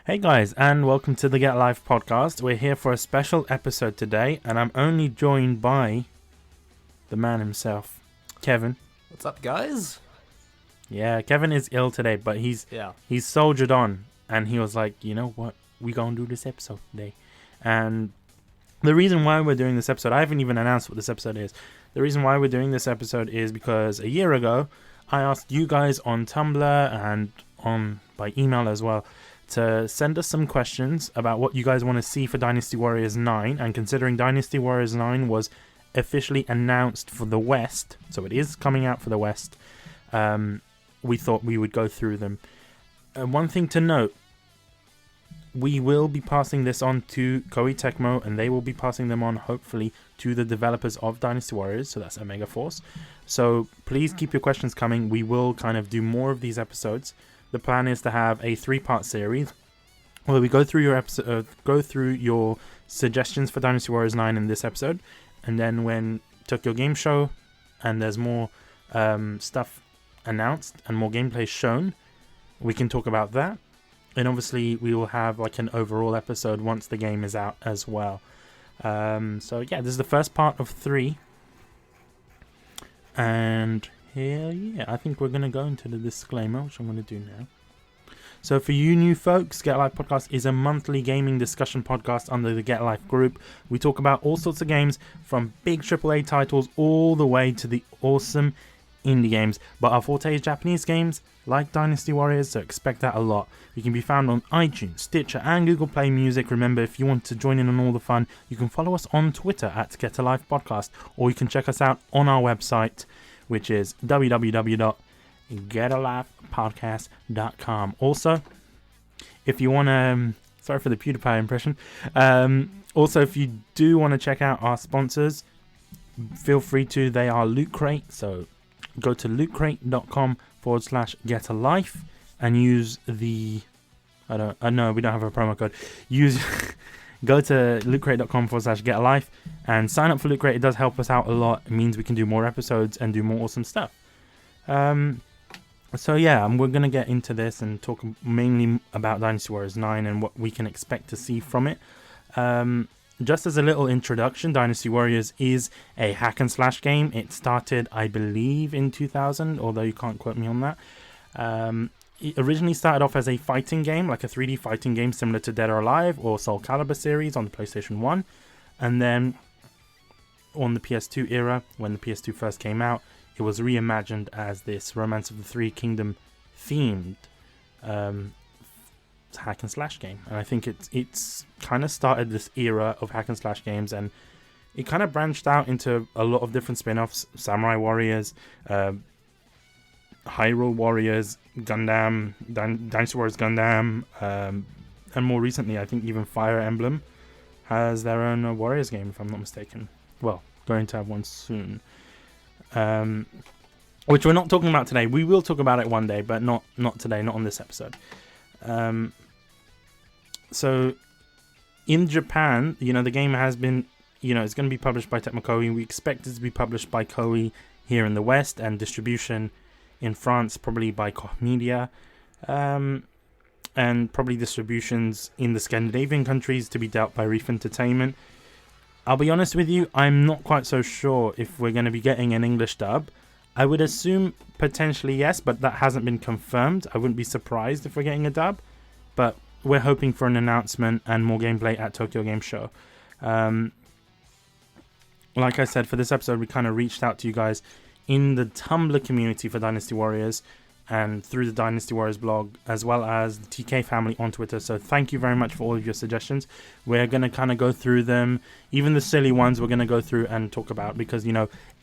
Hey guys, and welcome to the Get Life podcast. We're here for a special episode today, and I'm only joined by the man himself, Kevin. What's up, guys? Yeah, Kevin is ill today, but he's soldiered on, and he was like, you know what, we gonna do this episode today. And the reason why we're doing this episode, I haven't even announced what this episode is. The reason why we're doing this episode is because a year ago, I asked you guys on Tumblr and by email as well to send us some questions about what you guys want to see for Dynasty Warriors 9. And considering Dynasty Warriors 9 was officially announced for the West, so it is coming out for the West, we thought we would go through them. One thing to note, we will be passing this on to Koei Tecmo, and they will be passing them on, hopefully, to the developers of Dynasty Warriors, so that's Omega Force. So please keep your questions coming. We will kind of do more of these episodes. The plan is to have a 3-part series where we go through your suggestions for Dynasty Warriors 9 in this episode, and then when Tokyo Game Show and there's more stuff announced and more gameplay shown, we can talk about that. And obviously we will have like an overall episode once the game is out as well. So yeah, this is the first part of 3. And here, yeah, I think we're going to go into the disclaimer, which I'm going to do now. So for you new folks, Get Life Podcast is a monthly gaming discussion podcast under the Get Life group. We talk about all sorts of games, from big AAA titles all the way to the awesome indie games. But our forte is Japanese games, like Dynasty Warriors, so expect that a lot. We can be found on iTunes, Stitcher, and Google Play Music. Remember, if you want to join in on all the fun, you can follow us on Twitter at Get a Life Podcast, or you can check us out on our website, which is www.getalifepodcast.com. Also, if you want to, sorry for the PewDiePie impression, also if you do want to check out our sponsors, feel free to. They are Loot Crate, so go to lootcrate.com/getalife and use the, no, we don't have a promo code. Go to lootcrate.com/getalife and sign up for Loot Crate. It does help us out a lot. It means we can do more episodes and do more awesome stuff. So yeah, we're going to get into this and talk mainly about Dynasty Warriors 9 and what we can expect to see from it. Just as a little introduction, Dynasty Warriors is a hack and slash game. It started, I believe, in 2000, although you can't quote me on that. It originally started off as a fighting game, like a 3D fighting game similar to Dead or Alive or Soul Calibur series on the PlayStation 1. And then on the PS2 era, when the PS2 first came out, it was reimagined as this Romance of the Three Kingdom themed hack and slash game. And I think it's kind of started this era of hack and slash games, and it kind of branched out into a lot of different spin-offs: Samurai Warriors, Hyrule Warriors, Gundam, Dynasty Warriors Gundam, and more recently, I think even Fire Emblem has their own Warriors game, if I'm not mistaken. Well, going to have one soon. Which we're not talking about today. We will talk about it one day, but not today, not on this episode. So, in Japan, the game has been, it's going to be published by Tecmo Koei. We expect it to be published by Koei here in the West, and distribution in France probably by Koch Media, and probably distributions in the Scandinavian countries to be dealt by Reef Entertainment. I'll be honest with you, I'm not quite so sure if we're going to be getting an English dub. I would assume potentially yes, but that hasn't been confirmed. I wouldn't be surprised if we're getting a dub, but we're hoping for an announcement and more gameplay at Tokyo Game Show. Like I said, for this episode, we kind of reached out to you guys in the Tumblr community for Dynasty Warriors and through the Dynasty Warriors blog, as well as the TK family on Twitter. So thank you very much for all of your suggestions. We're going to kind of go through them. Even the silly ones we're going to go through and talk about, because,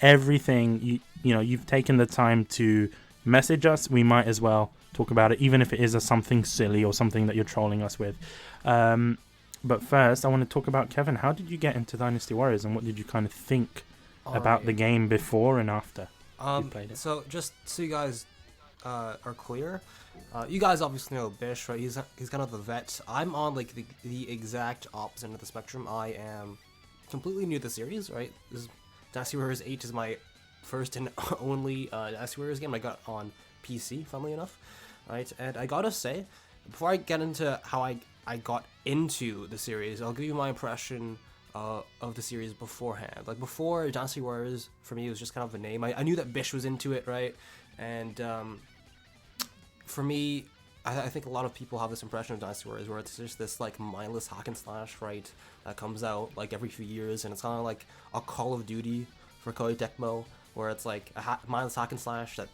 everything, you've taken the time to message us. We might as well talk about it, even if it is something silly or something that you're trolling us with. But first, I want to talk about, Kevin, how did you get into Dynasty Warriors, and what did you kind of think about the game before and after you played it? So just so you guys are clear, you guys obviously know Bish, right? He's kind of the vet. I'm on like the exact opposite end of the spectrum. I am completely new to the series, right? Dynasty Warriors 8 is my first and only Dynasty Warriors game I got on PC, funnily enough, right? And I gotta say, before I get into how I got into the series, I'll give you my impression of the series beforehand. Like, before, Dynasty Warriors, for me, was just kind of a name. I knew that Bish was into it, right? And for me, I think a lot of people have this impression of Dynasty Warriors where it's just this, like, mindless hack and slash, right, that comes out, like, every few years, and it's kind of like a Call of Duty for Koei Tecmo, where it's, like, a mindless hack and slash that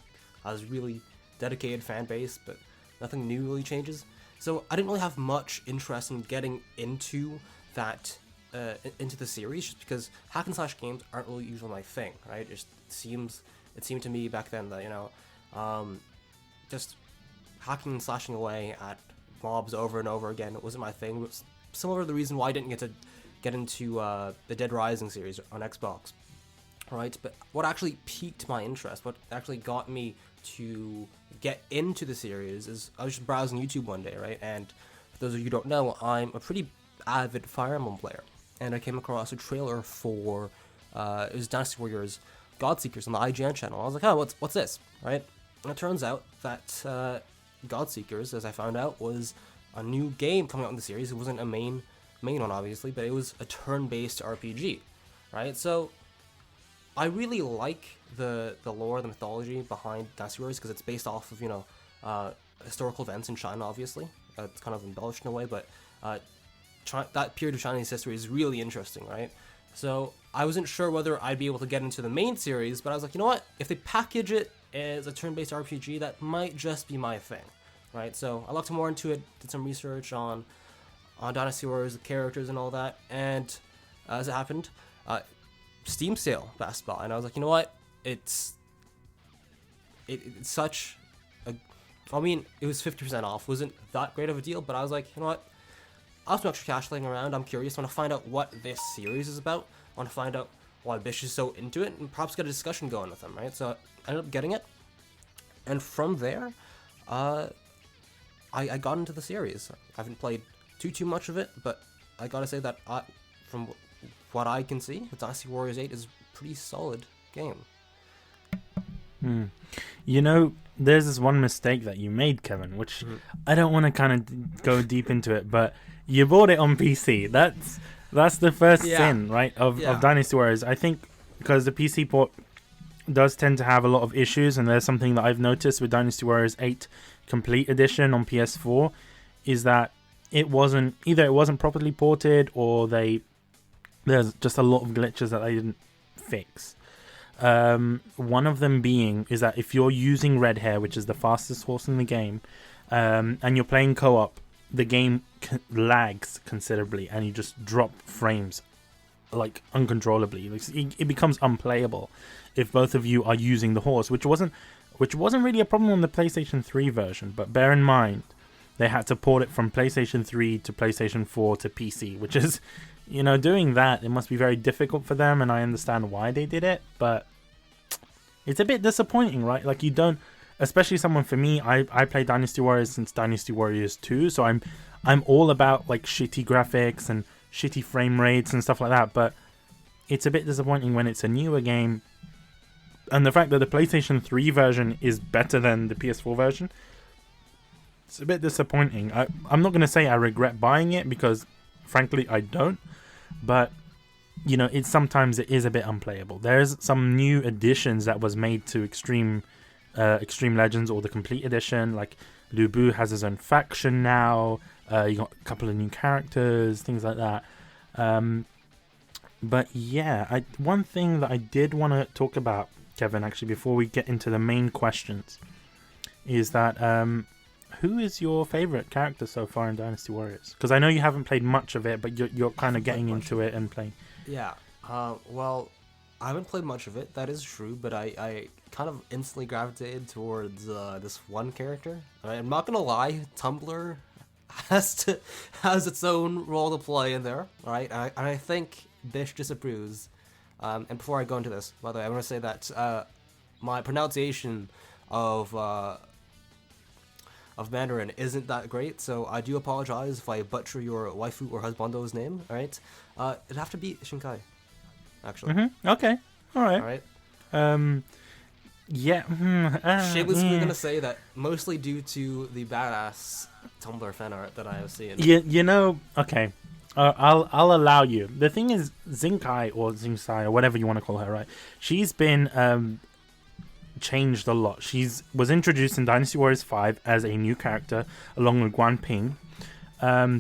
has really dedicated fan base, but nothing new really changes. So I didn't really have much interest in getting into that, into the series, just because hack and slash games aren't really usually my thing, right? It seemed to me back then that, you know, just hacking and slashing away at mobs over and over again, it wasn't my thing. It was similar to the reason why I didn't get into the Dead Rising series on Xbox, right? But what actually piqued my interest, what actually got me to get into the series, is I was just browsing YouTube one day, right? And for those of you who don't know, I'm a pretty avid Fire Emblem player, and I came across a trailer for it was Dynasty Warriors Godseekers on the IGN channel. I was like, oh, what's this, right? And it turns out that Godseekers, as I found out, was a new game coming out in the series. It wasn't a main one, obviously, but it was a turn-based RPG, right? So I really like the lore, the mythology behind Dynasty Warriors, because it's based off of, you know, historical events in China, obviously. It's kind of embellished in a way, but that period of Chinese history is really interesting, right? So I wasn't sure whether I'd be able to get into the main series, but I was like, you know what? If they package it as a turn-based RPG, that might just be my thing, right? So I looked more into it, did some research on Dynasty Warriors, the characters and all that, and as it happened, Steam sale passed by, and I was like, you know what? It's such a... I mean, it was 50% off. Wasn't that great of a deal, but I was like, you know what? I have some extra cash laying around. I'm curious. I want to find out what this series is about. I want to find out why Bish is so into it, and perhaps get a discussion going with him, right? So I ended up getting it, and from there, I got into the series. I haven't played too much of it, but I gotta say that from what I can see, Dynasty Warriors 8 is a pretty solid game. You know, there's this one mistake that you made, Kevin, which I don't want to kind of go deep into it, but you bought it on PC. That's the first sin, right, of Dynasty Warriors. I think because the PC port does tend to have a lot of issues, and there's something that I've noticed with Dynasty Warriors 8 Complete Edition on PS4, is that it wasn't properly ported, or there's just a lot of glitches that they didn't fix. One of them being is that if you're using Red Hair, which is the fastest horse in the game, and you're playing co-op, the game lags considerably, and you just drop frames like uncontrollably. It becomes unplayable if both of you are using the horse, which wasn't really a problem on the PlayStation 3 version. But bear in mind, they had to port it from PlayStation 3 to PlayStation 4 to PC, which is, you know, doing that, it must be very difficult for them, and I understand why they did it, but it's a bit disappointing, right? Like, you don't, especially someone for me, I play Dynasty Warriors since Dynasty Warriors 2, so I'm all about, like, shitty graphics and shitty frame rates and stuff like that, but it's a bit disappointing when it's a newer game, and the fact that the PlayStation 3 version is better than the PS4 version, it's a bit disappointing. I'm not going to say I regret buying it, because frankly I don't, but you know, sometimes it is a bit unplayable. There's some new additions that was made to Extreme Legends, or the Complete Edition, like Lu Bu has his own faction now, you got a couple of new characters, things like that. But yeah, one thing that I did want to talk about, Kevin, actually, before we get into the main questions, is that who is your favorite character so far in Dynasty Warriors? Because I know you haven't played much of it, but you're kind of getting into it and playing. Yeah. Well, I haven't played much of it. That is true, but I kind of instantly gravitated towards this one character. I'm not gonna lie, Tumblr has its own role to play in there. All right, and I think Bish disapproves. And before I go into this, by the way, I want to say that my pronunciation of Mandarin isn't that great, so I do apologize if I butcher your waifu or husbando's name, alright? It'd have to be Shinkai, actually. Mm-hmm. Okay, alright. Alright. Yeah. Shamelessly, we're gonna say that mostly due to the badass Tumblr fan art that I have seen. You know, okay. I'll allow you. The thing is, Zinkai or Zingsai or whatever you want to call her, right? She's been changed a lot. Was introduced in Dynasty Warriors 5 as a new character along with Guan Ping.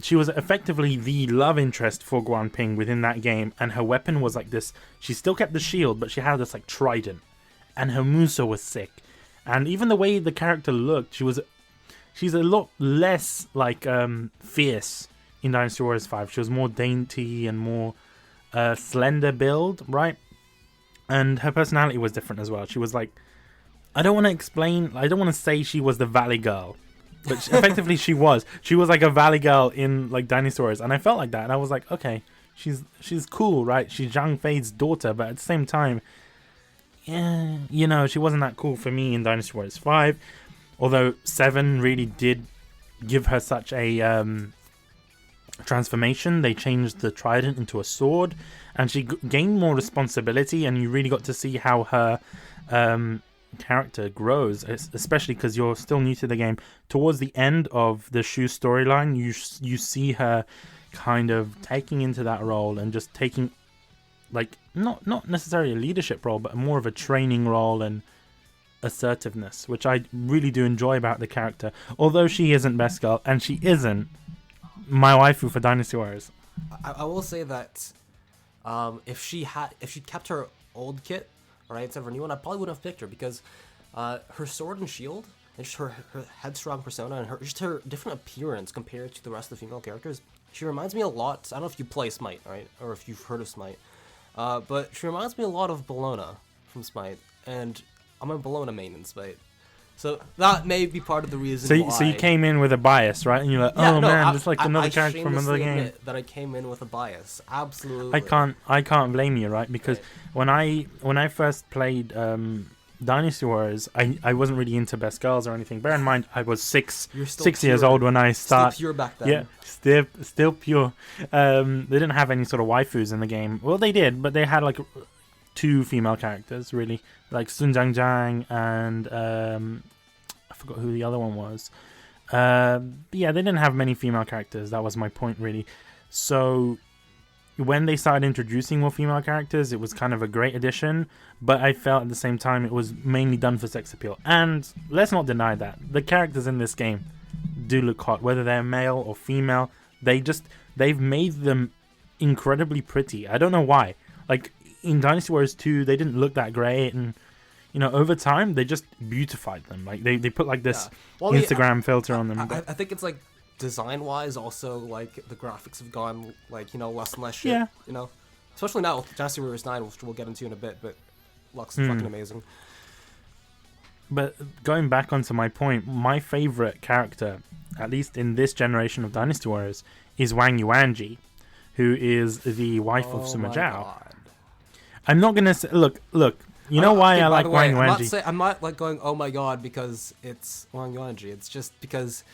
She was effectively the love interest for Guan Ping within that game, and her weapon was like this. She still kept the shield, but she had this like trident, and her moonsault was sick. And even the way the character looked, she's a lot less like fierce in Dynasty Warriors 5. She was more dainty and more slender build, right? And her personality was different as well. She was like, I don't want to say she was the Valley Girl, but effectively she was like a Valley Girl in like Dynasty Warriors, and I felt like that, and I was like, okay, she's cool, right? She's Zhang Fei's daughter, but at the same time, yeah, you know, she wasn't that cool for me in Dynasty Warriors 5, although 7 really did give her such a transformation. They changed the trident into a sword, and she gained more responsibility, and you really got to see how her character grows, especially because you're still new to the game. Towards the end of the Shu storyline, you see her kind of taking into that role and just taking like not necessarily a leadership role, but more of a training role and assertiveness, which I really do enjoy about the character, although she isn't best girl and she isn't my waifu for Dynasty Warriors. I will say that if she kept her old kit, right, instead of her new one, I probably wouldn't have picked her, because her sword and shield and just her headstrong persona and her different appearance compared to the rest of the female characters, she reminds me a lot. I don't know if you play Smite, right, or if you've heard of Smite, but she reminds me a lot of Bellona from Smite, and I'm a Bellona main in Smite. So that may be part of the reason why. So you came in with a bias, right? And you're like, it's like another character from another game. That I came in with a bias, absolutely. I can't blame you, right? Because when I first played Dynasty Warriors, I wasn't really into best girls or anything. Bear in mind, I was six years old when I started. Still pure back then. Yeah, still pure. They didn't have any sort of waifus in the game. Well, they did, but they had like 2 female characters, really, like Sun Jiang and I forgot who the other one was. Yeah, they didn't have many female characters. That was my point, really. So when they started introducing more female characters, it was kind of a great addition, but I felt at the same time it was mainly done for sex appeal. And let's not deny that the characters in this game do look hot, whether they're male or female. They've made them incredibly pretty. I don't know why. Like in Dynasty Warriors 2, they didn't look that great, and you know, over time they just beautified them. Like they put like this Instagram filter on them. I think it's like design wise, also like the graphics have gone like, you know, less and less shit. Yeah. You know, especially now with Dynasty Warriors 9, which we'll get into in a bit, but looks fucking amazing. But going back onto my point, my favorite character, at least in this generation of Dynasty Warriors, is Wang Yuanji, who is the wife of Sima Zhao. I'm not gonna say, look. You know why I like Wang Yuanji? I'm not like going, oh my god, because it's Wang Yuanji. It's just because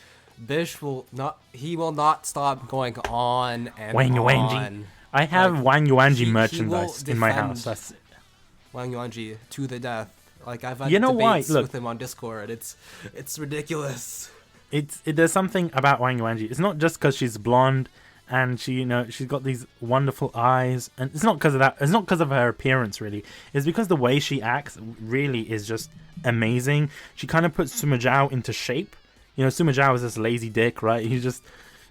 Bish will not stop going on and Wang on. Yuanji. I have Wang Yuanji merchandise in my house. That's Wang Yuanji to the death. Like I've had debates with him on Discord. It's ridiculous. There's something about Wang Yuanji. It's not just because she's blonde and she's got these wonderful eyes, and it's not because of that. It's not because of her appearance, really. It's because the way she acts really is just amazing. She kind of puts Sima Zhao into shape. You know, Sima Zhao is this lazy dick, right? He's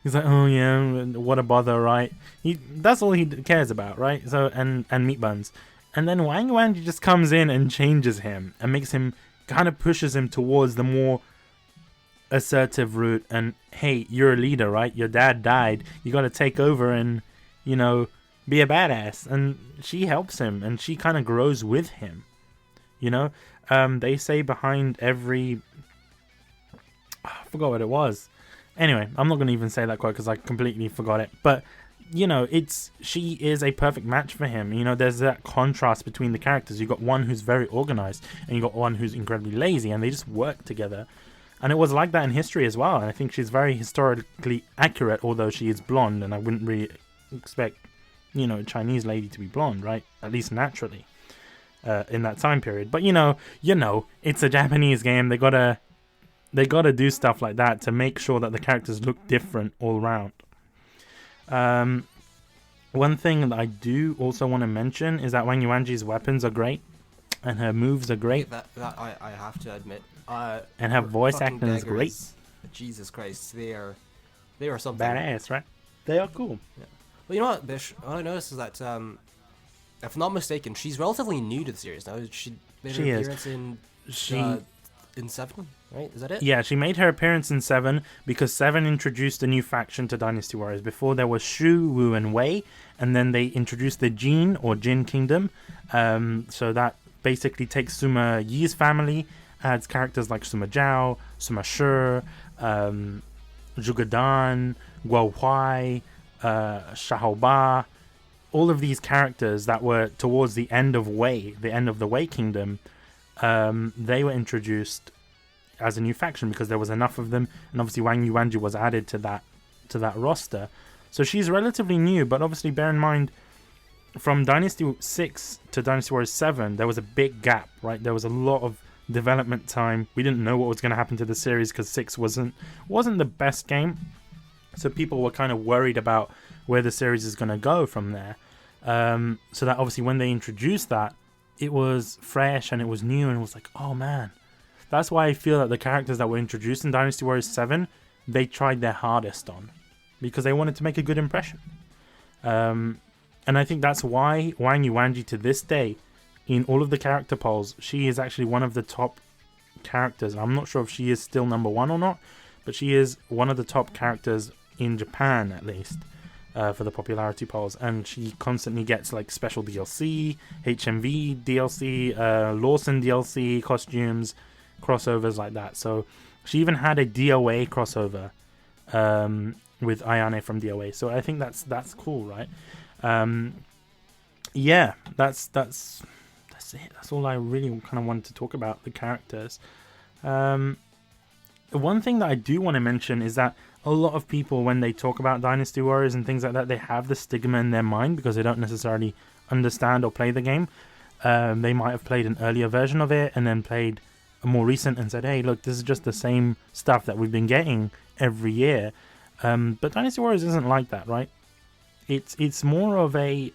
like, oh yeah, what a bother, right? That's all he cares about, right? So and meat buns. And then Wang Yuanji just comes in and changes him and makes him, kind of pushes him towards the more assertive route. And hey, you're a leader, right? Your dad died. You got to take over and, you know, be a badass. And she helps him, and she kind of grows with him. You know, they say behind every, I forgot what it was. Anyway, I'm not going to even say that quote because I completely forgot it. But you know, she is a perfect match for him. You know, there's that contrast between the characters. You got one who's very organized, and you got one who's incredibly lazy, and they just work together. And it was like that in history as well. And I think she's very historically accurate, although she is blonde, and I wouldn't really expect, you know, a Chinese lady to be blonde, right? At least naturally, in that time period. But you know, it's a Japanese game. They gotta they got to do stuff like that to make sure that the characters look different all around. One thing that I do also want to mention is that Wang Yuanji's weapons are great, and her moves are great. That I have to admit. And her voice acting is great. Jesus Christ, they are something. Badass, right? They are cool. Yeah. Well, you know what, Bish? What I noticed is that, if I'm not mistaken, she's relatively new to the series now. She made her appearance in 7, right? Is that it? Yeah, she made her appearance in 7 because 7 introduced a new faction to Dynasty Warriors. Before there was Shu, Wu, and Wei, and then they introduced the Jin or Jin Kingdom. So that basically takes Sima Yi's family, adds characters like Sima Zhao, Sima Shi, Zhuge Dan, Guo Huai, Xiahou Ba. All of these characters that were towards the end of Wei, the end of the Wei Kingdom, they were introduced as a new faction because there was enough of them, and obviously Wang Yuanji was added to that roster. So she's relatively new, but obviously bear in mind, from Dynasty 6 to Dynasty Warriors 7, there was a big gap, right? There was a lot of development time. We didn't know what was going to happen to the series because 6 wasn't the best game, so people were kind of worried about where the series is going to go from there. So that obviously when they introduced that, it was fresh and it was new, and it was like, oh man. That's why I feel that the characters that were introduced in Dynasty Warriors 7, they tried their hardest on, because they wanted to make a good impression. And I think that's why Wang Yuanji, to this day, in all of the character polls, she is actually one of the top characters. I'm not sure if she is still number 1 or not, but she is one of the top characters in Japan, at least, for the popularity polls. And she constantly gets like special DLC, HMV DLC, Lawson DLC, costumes, crossovers like that. So she even had a DOA crossover with Ayane from DOA. So I think that's cool, right? Yeah, that's it. That's all I really kind of wanted to talk about, the characters. One thing that I do want to mention is that a lot of people, when they talk about Dynasty Warriors and things like that, they have the stigma in their mind because they don't necessarily understand or play the game. They might have played an earlier version of it and then played a more recent and said, hey, look, this is just the same stuff that we've been getting every year. But Dynasty Warriors isn't like that, right? It's more of it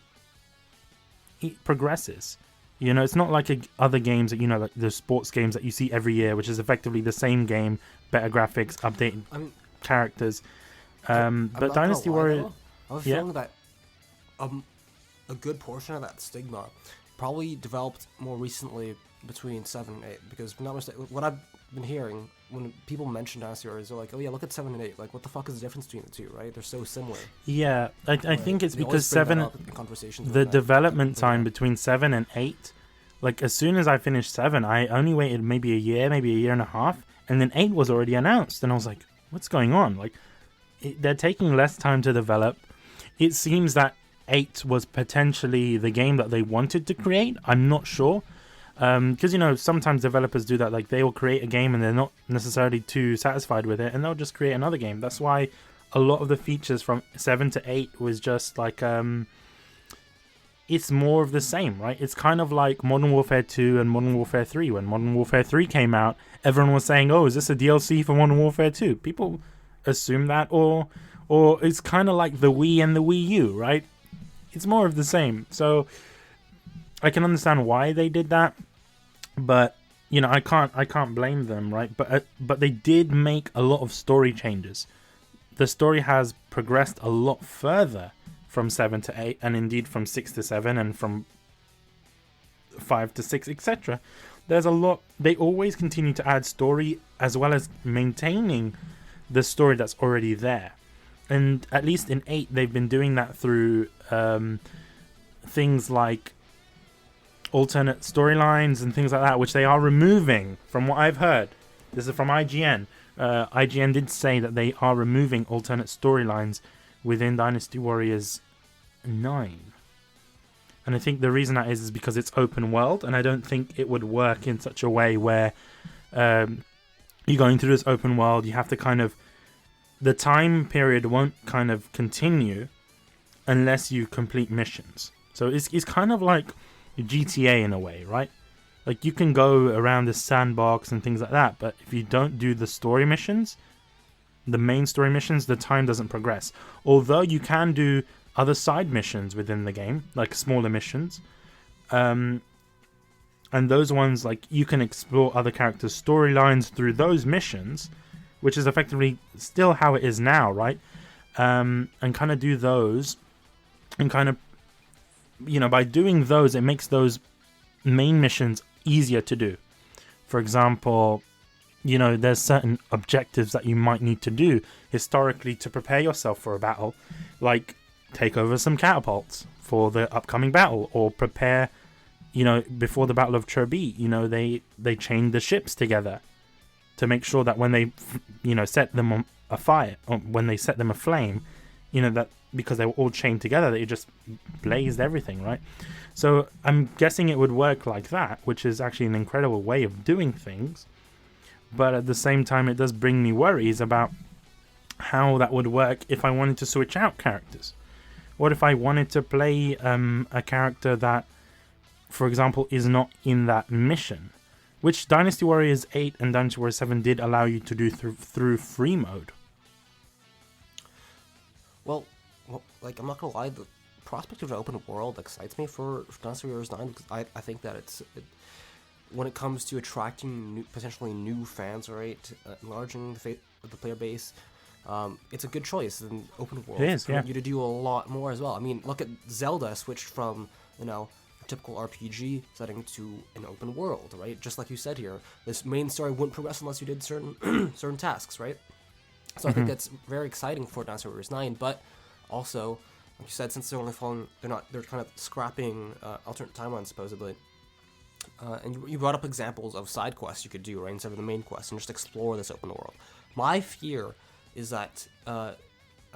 progresses. You know, it's not like other games that, you know, like the sports games that you see every year, which is effectively the same game, better graphics, updated characters. But Dynasty Warriors, I have a feeling that a good portion of that stigma probably developed more recently between 7 and 8, because if I'm not mistaken, what I've been hearing when people mention Dynasty Warriors, they're like, oh yeah, look at 7 and 8, like what the fuck is the difference between the two, right? They're so similar. Yeah, I think it's because 7, the development time between 7 and 8, like as soon as I finished 7, I only waited maybe a year and a half, and then 8 was already announced, and I was like, what's going on? Like, they're taking less time to develop. It seems that 8 was potentially the game that they wanted to create. I'm not sure. Because, you know, sometimes developers do that. Like, they will create a game and they're not necessarily too satisfied with it, and they'll just create another game. That's why a lot of the features from 7 to 8 was just like, it's more of the same, right? It's kind of like Modern Warfare 2 and Modern Warfare 3. When Modern Warfare 3 came out, everyone was saying, oh, is this a DLC for Modern Warfare 2? People assume that, or it's kind of like the Wii and the Wii U, right? It's more of the same. So I can understand why they did that, but you know, I can't blame them, right? But they did make a lot of story changes. The story has progressed a lot further from 7 to 8, and indeed from 6 to 7, and from 5 to 6, etc. There's a lot. They always continue to add story as well as maintaining the story that's already there. And at least in 8, they've been doing that through things like alternate storylines and things like that, which they are removing, from what I've heard. This is from IGN. IGN did say that they are removing alternate storylines within Dynasty Warriors 9. And I think the reason that is because it's open world, and I don't think it would work in such a way where you're going through this open world, you have to kind of... The time period won't kind of continue unless you complete missions. So it's kind of like GTA in a way, right? Like, you can go around the sandbox and things like that, but if you don't do the story missions, the main story missions, the time doesn't progress. Although you can do other side missions within the game, like smaller missions. And those ones, like, you can explore other characters' storylines through those missions, which is effectively still how it is now, right? And kind of do those, and kind of, you know, by doing those, it makes those main missions easier to do. For example, you know, there's certain objectives that you might need to do historically to prepare yourself for a battle, like take over some catapults for the upcoming battle, or prepare, you know, before the Battle of Turbie, you know, they chained the ships together to make sure that when they, you know, set them on a fire, or when they set them aflame, you know, that because they were all chained together, that it just blazed everything, right? So I'm guessing it would work like that, which is actually an incredible way of doing things. But at the same time, it does bring me worries about how that would work if I wanted to switch out characters. What if I wanted to play a character that, for example, is not in that mission? Which Dynasty Warriors 8 and Dynasty Warriors 7 did allow you to do through free mode. Well, like, I'm not gonna lie, the prospect of an open world excites me for Dynasty Warriors 9, because I think that when it comes to attracting potentially new fans, right, enlarging the player base, it's a good choice. An open world it is, yeah. You to do a lot more as well. I mean, look at Zelda switched from, you know, a typical RPG setting to an open world, right? Just like you said here, this main story wouldn't progress unless you did certain certain tasks, right? So I think that's very exciting for Dynasty Warriors 9, but also, like you said, since they're they're kind of scrapping alternate timelines supposedly. And you brought up examples of side quests you could do, right, instead of the main quest, and just explore this open world. My fear is that, I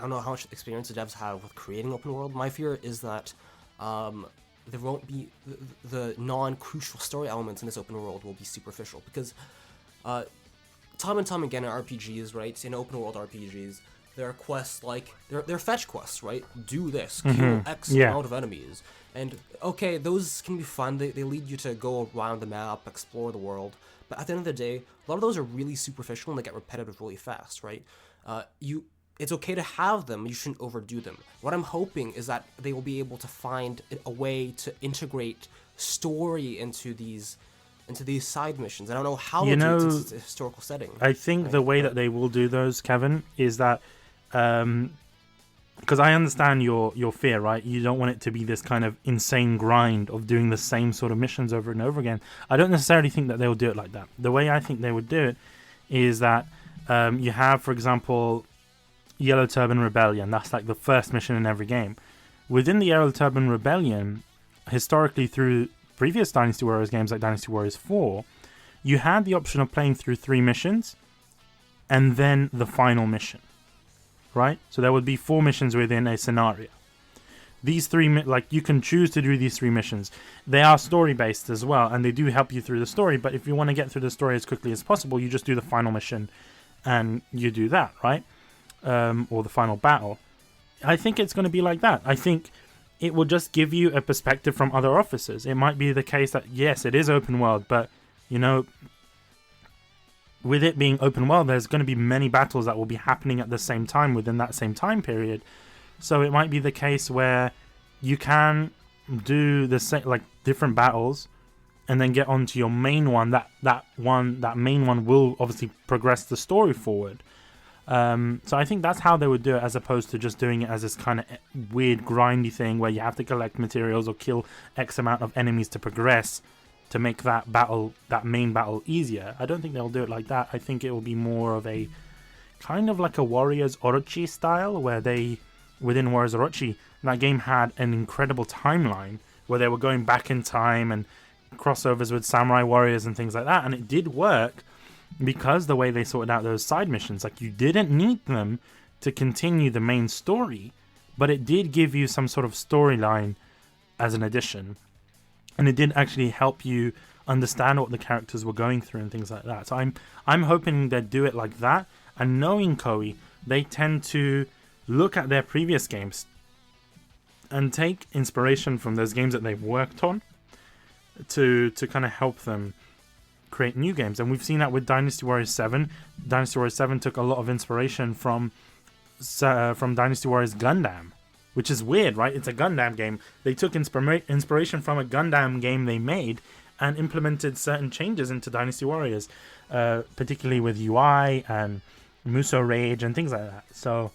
don't know how much experience the devs have with creating open world. My fear is that there won't be, the non-crucial story elements in this open world will be superficial, because time and time again in RPGs, right, in open world RPGs, there are quests like, they're fetch quests, right? Do this, kill X amount of enemies. And, okay, those can be fun, they lead you to go around the map, explore the world, but at the end of the day, a lot of those are really superficial and they get repetitive really fast, right? It's okay to have them, you shouldn't overdo them. What I'm hoping is that they will be able to find a way to integrate story into these side missions. I don't know how to do it since it's a historical setting. I think the way that they will do those, Kevin, is that, because I understand your fear, right? You don't want it to be this kind of insane grind of doing the same sort of missions over and over again. I don't necessarily think that they'll do it like that. The way I think they would do it is that you have, for example, Yellow Turban Rebellion. That's like the first mission in every game. Within the Yellow Turban Rebellion, historically through previous Dynasty Warriors games like Dynasty Warriors 4, you had the option of playing through 3 missions and then the final mission. Right? So there would be 4 missions within a scenario. These 3, like, you can choose to do these 3 missions. They are story-based as well, and they do help you through the story, but if you want to get through the story as quickly as possible, you just do the final mission, and you do that, right? Or the final battle. I think it's going to be like that. I think it will just give you a perspective from other officers. It might be the case that, yes, it is open world, but, you know, with it being open world, there's going to be many battles that will be happening at the same time within that same time period. So it might be the case where you can do the same, like, different battles, and then get onto your main one. That main one will obviously progress the story forward. So I think that's how they would do it, as opposed to just doing it as this kind of weird grindy thing where you have to collect materials or kill X amount of enemies to progress to make that main battle easier. I don't think they'll do it like that. I think it will be more of a kind of like a Warriors Orochi style, where they, within Warriors Orochi, that game had an incredible timeline where they were going back in time and crossovers with Samurai Warriors and things like that, and it did work because the way they sorted out those side missions, like, you didn't need them to continue the main story, but it did give you some sort of storyline as an addition. And it did actually help you understand what the characters were going through and things like that. So I'm hoping they'd do it like that. And knowing Koei, they tend to look at their previous games and take inspiration from those games that they've worked on, to kind of help them create new games. And we've seen that with Dynasty Warriors 7. Dynasty Warriors 7 took a lot of inspiration from Dynasty Warriors Gundam, which is weird, right? It's a Gundam game. They took inspiration from a Gundam game they made and implemented certain changes into Dynasty Warriors, particularly with UI and Muso Rage and things like that. So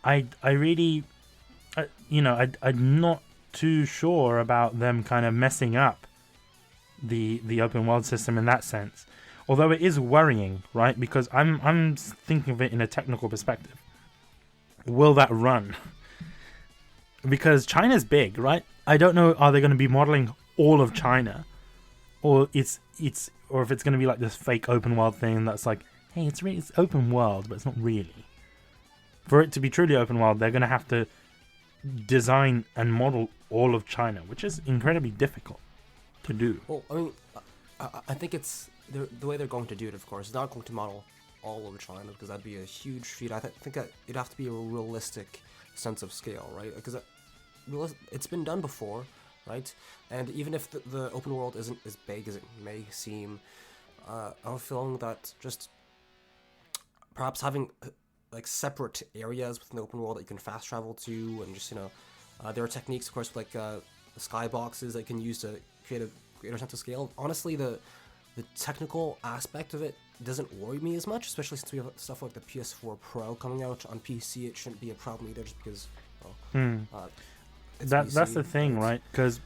I really, I'm not too sure about them kind of messing up the open world system in that sense. Although it is worrying, right? Because I'm thinking of it in a technical perspective. Will that run? Because China's big, right? I don't know, are they going to be modeling all of China? Or if it's going to be like this fake open world thing that's like, hey, it's open world, but it's not really. For it to be truly open world, they're going to have to design and model all of China, which is incredibly difficult to do. Well, I mean, I think it's the way they're going to do it, of course, is not going to model all of China, because that'd be a huge feat. I think that it'd have to be a realistic sense of scale, right? Because it's been done before, right? And even if the open world isn't as big as it may seem, I'm feeling that just perhaps having like separate areas within the open world that you can fast travel to, and just there are techniques, of course, like the skyboxes that you can use to create a greater sense of scale. Honestly, the technical aspect of it doesn't worry me as much, especially since we have stuff like the PS4 Pro coming out on PC. It shouldn't be a problem either, just because that's the thing, right? Because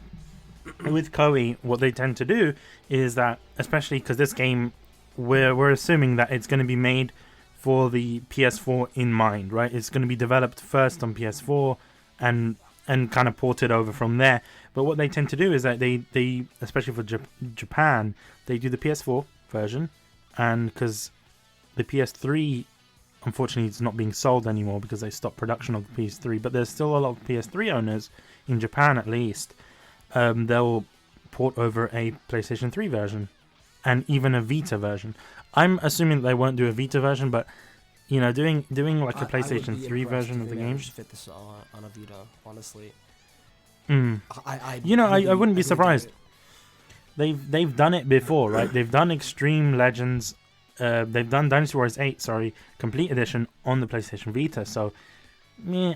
with Koei, what they tend to do is that, especially because this game, we're assuming that it's going to be made for the PS4 in mind, right? It's going to be developed first on PS4 and kind of ported over from there. But what they tend to do is that they especially for Japan, they do the PS4 version, and because the PS3 unfortunately it's not being sold anymore because they stopped production of the PS3, but there's still a lot of PS3 owners in Japan at least. They'll port over a PlayStation 3 version and even a Vita version. I'm assuming they won't do a Vita version, but doing like a PlayStation 3 version of the game. Fit this on a Vita, honestly. I wouldn't be surprised. They've done it before, right? They've done Extreme Legends. They've done Dynasty Warriors 8, Complete Edition on the PlayStation Vita. So,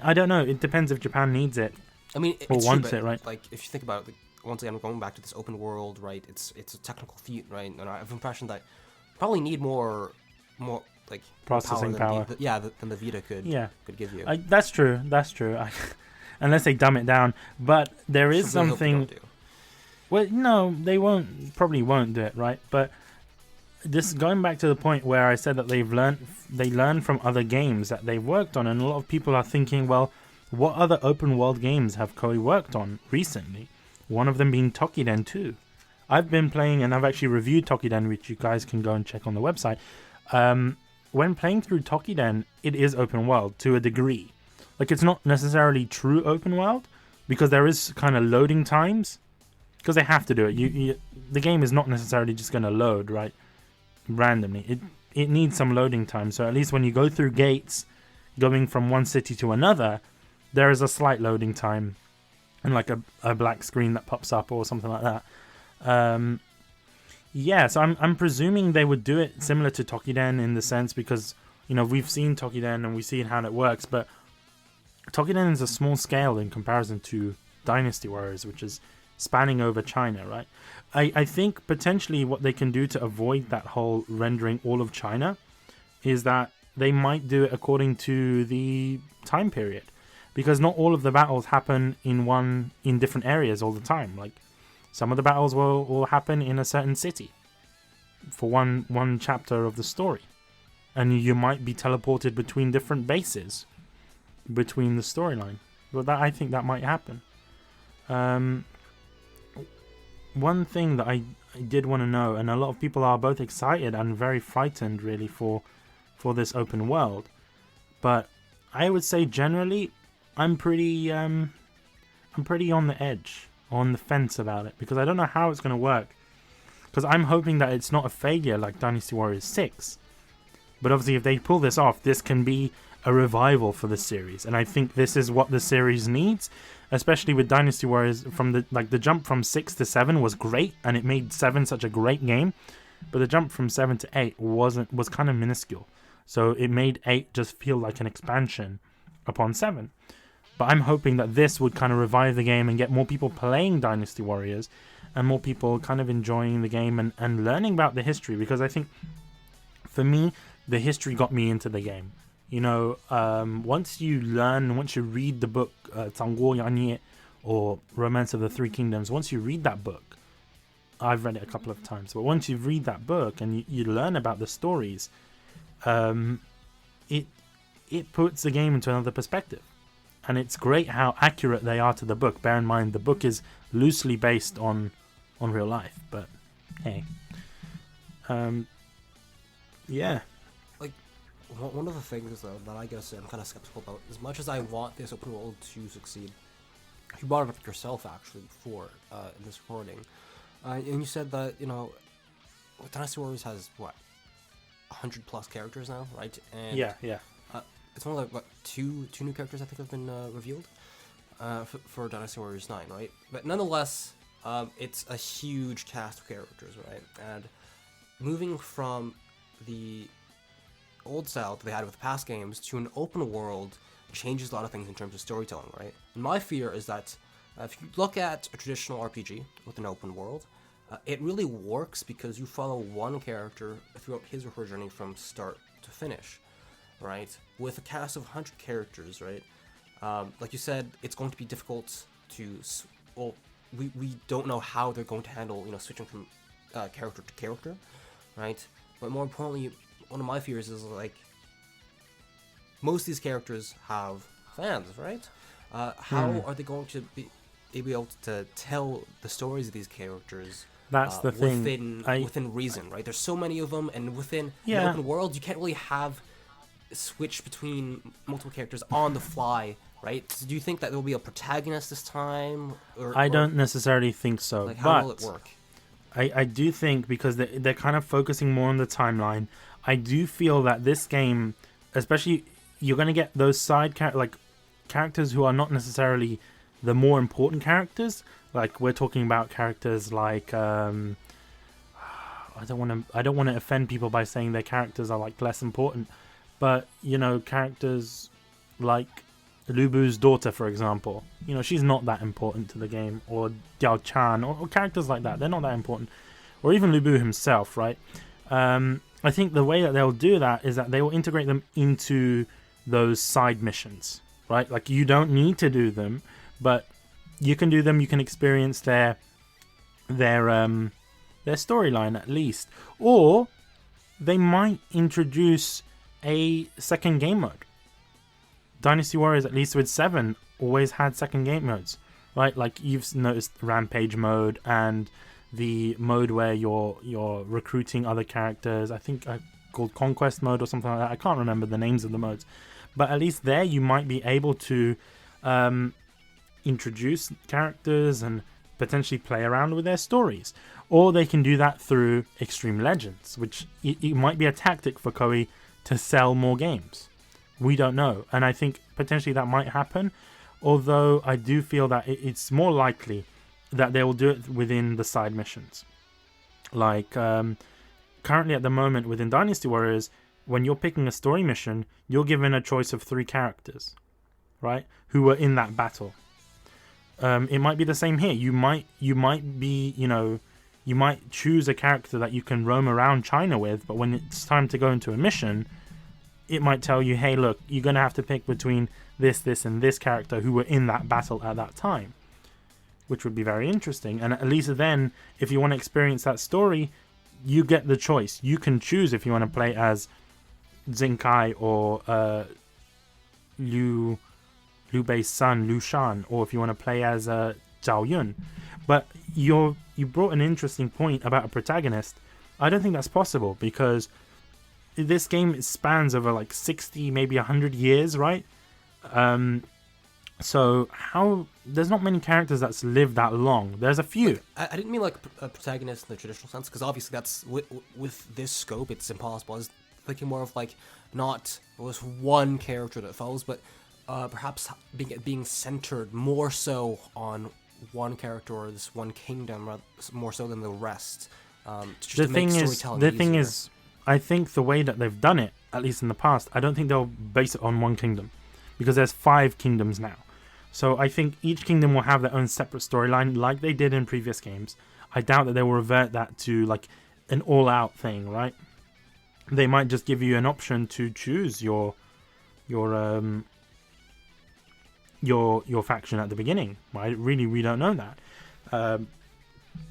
I don't know. It depends if Japan needs it. I mean, or wants it, right? Like, if you think about it, once again, going back to this open world, right? It's a technical feat, right? And I have the impression that probably need more like processing power. Than the Vita could give you. That's true. Unless they dumb it down, but there is something. Well, no, they probably won't do it, right? But this going back to the point where I said that they learn from other games that they've worked on, and a lot of people are thinking, well, what other open world games have Koei worked on recently? One of them being Tokiden 2. I've been playing, and I've actually reviewed Tokiden, which you guys can go and check on the website. When playing through Tokiden, it is open world to a degree. Like, it's not necessarily true open world, because there is kind of loading times, because they have to do it. The game is not necessarily just going to load, right, randomly. It needs some loading time, so at least when you go through gates, going from one city to another, there is a slight loading time, and like a black screen that pops up or something like that. So I'm presuming they would do it similar to Tokiden in the sense, because we've seen Tokiden and we've seen how it works, but Tokiden is a small scale in comparison to Dynasty Warriors, which is spanning over China, right? I think potentially what they can do to avoid that whole rendering all of China is that they might do it according to the time period, because not all of the battles happen in different areas all the time. Like, some of the battles will happen in a certain city for one chapter of the story, and you might be teleported between different bases between the storyline. But I think that might happen. One thing that I did want to know, and a lot of people are both excited and very frightened really for this open world, but I would say generally I'm pretty on the edge, on the fence about it, because I don't know how it's going to work. Because I'm hoping that it's not a failure like Dynasty Warriors 6. But obviously if they pull this off, this can be a revival for the series, and I think this is what the series needs, especially with Dynasty Warriors. From the jump from 6 to 7 was great, and it made 7 such a great game, but the jump from 7 to 8 was kind of minuscule, so it made 8 just feel like an expansion upon 7. But I'm hoping that this would kind of revive the game and get more people playing Dynasty Warriors and more people kind of enjoying the game and learning about the history, because I think for me the history got me into the game. You know, once you read the book Zangguo Yanyi or Romance of the Three Kingdoms, once you read that book, I've read it a couple of times, but once you read that book and you learn about the stories, it puts the game into another perspective. And it's great how accurate they are to the book. Bear in mind, the book is loosely based on real life, but hey. Yeah. Like, one of the things, though, that I guess I'm kind of skeptical about, as much as I want this open world to succeed, you brought it up yourself, actually, before in this recording, and you said that, you know, Dynasty Warriors has, 100 plus characters now, right? And yeah. It's only like, two new characters I think have been revealed for Dynasty Warriors 9, right? But nonetheless, it's a huge cast of characters, right? And moving from the old style that they had with past games to an open world changes a lot of things in terms of storytelling, right? And my fear is that if you look at a traditional RPG with an open world, it really works because you follow one character throughout his or her journey from start to finish, right? With a cast of 100 characters, right? Like you said, it's going to be difficult to... Well, we don't know how they're going to handle, you know, switching from character to character, right? But more importantly, one of my fears is, like, most of these characters have fans, right? How are they going to be able to tell the stories of these characters? That's the thing. Within reason, right? There's so many of them, and within the open world, you can't really have switch between multiple characters on the fly, right? So do you think that there will be a protagonist this time? I don't necessarily think so. Like, how will it work? I do think, because they're kind of focusing more on the timeline, I do feel that this game, especially, you're going to get those side characters who are not necessarily the more important characters. Like, we're talking about characters like I don't want to offend people by saying their characters are like less important, but you know, characters like Lubu's daughter, for example, you know, she's not that important to the game, or Diao Chan, or characters like that, they're not that important, or even Lubu himself, right? I think the way that they'll do that is that they will integrate them into those side missions, right? Like, you don't need to do them, but you can do them. You can experience their storyline at least, or they might introduce a second game mode. Dynasty Warriors, at least with 7, always had second game modes, right? Like, you've noticed Rampage mode and the mode where you're recruiting other characters. I think called Conquest mode or something like that. I can't remember the names of the modes, but at least there you might be able to introduce characters and potentially play around with their stories. Or they can do that through Extreme Legends, which it might be a tactic for Koei to sell more games. We don't know, and I think potentially that might happen, although I do feel that it's more likely that they will do it within the side missions. Like, currently at the moment within Dynasty Warriors, when you're picking a story mission, you're given a choice of 3 characters, right, who were in that battle. It might be the same here. You might be, you know, you might choose a character that you can roam around China with, but when it's time to go into a mission, it might tell you, hey, look, you're going to have to pick between this, and this character who were in that battle at that time, which would be very interesting. And at least then, if you want to experience that story, you get the choice. You can choose if you want to play as Zenkai or Liu Bei's son, Liu Shan, or if you want to play as Zhao Yun. But you brought an interesting point about a protagonist. I don't think that's possible, because this game spans over like 60, maybe 100 years, right? So there's not many characters that's lived that long. There's a few. I didn't mean like a protagonist in the traditional sense, because obviously that's with this scope, it's impossible. I was thinking more of like not this one character that follows, but perhaps being centered more so on one character or this one kingdom, more so than the rest. The thing is, I think the way that they've done it, at least in the past, I don't think they'll base it on one kingdom, because there's 5 kingdoms now. So I think each kingdom will have their own separate storyline, like they did in previous games. I doubt that they will revert that to like an all-out thing, right? They might just give you an option to choose your faction at the beginning. Right? Really, we don't know that.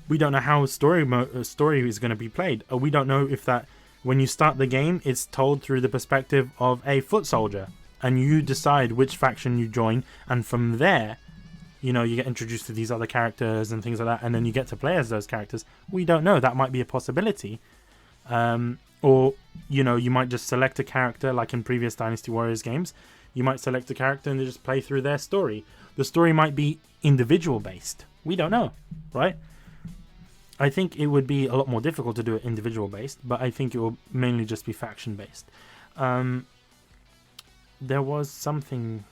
We don't know how story is going to be played. We don't know if that when you start the game, it's told through the perspective of a foot soldier, and you decide which faction you join, and from there, you know, you get introduced to these other characters and things like that, and then you get to play as those characters. We don't know. That might be a possibility. Or, you know, you might just select a character like in previous Dynasty Warriors games. You might select a character and they just play through their story. The story might be individual based. We don't know, right? I think it would be a lot more difficult to do it individual based, but I think it will mainly just be faction based. There was something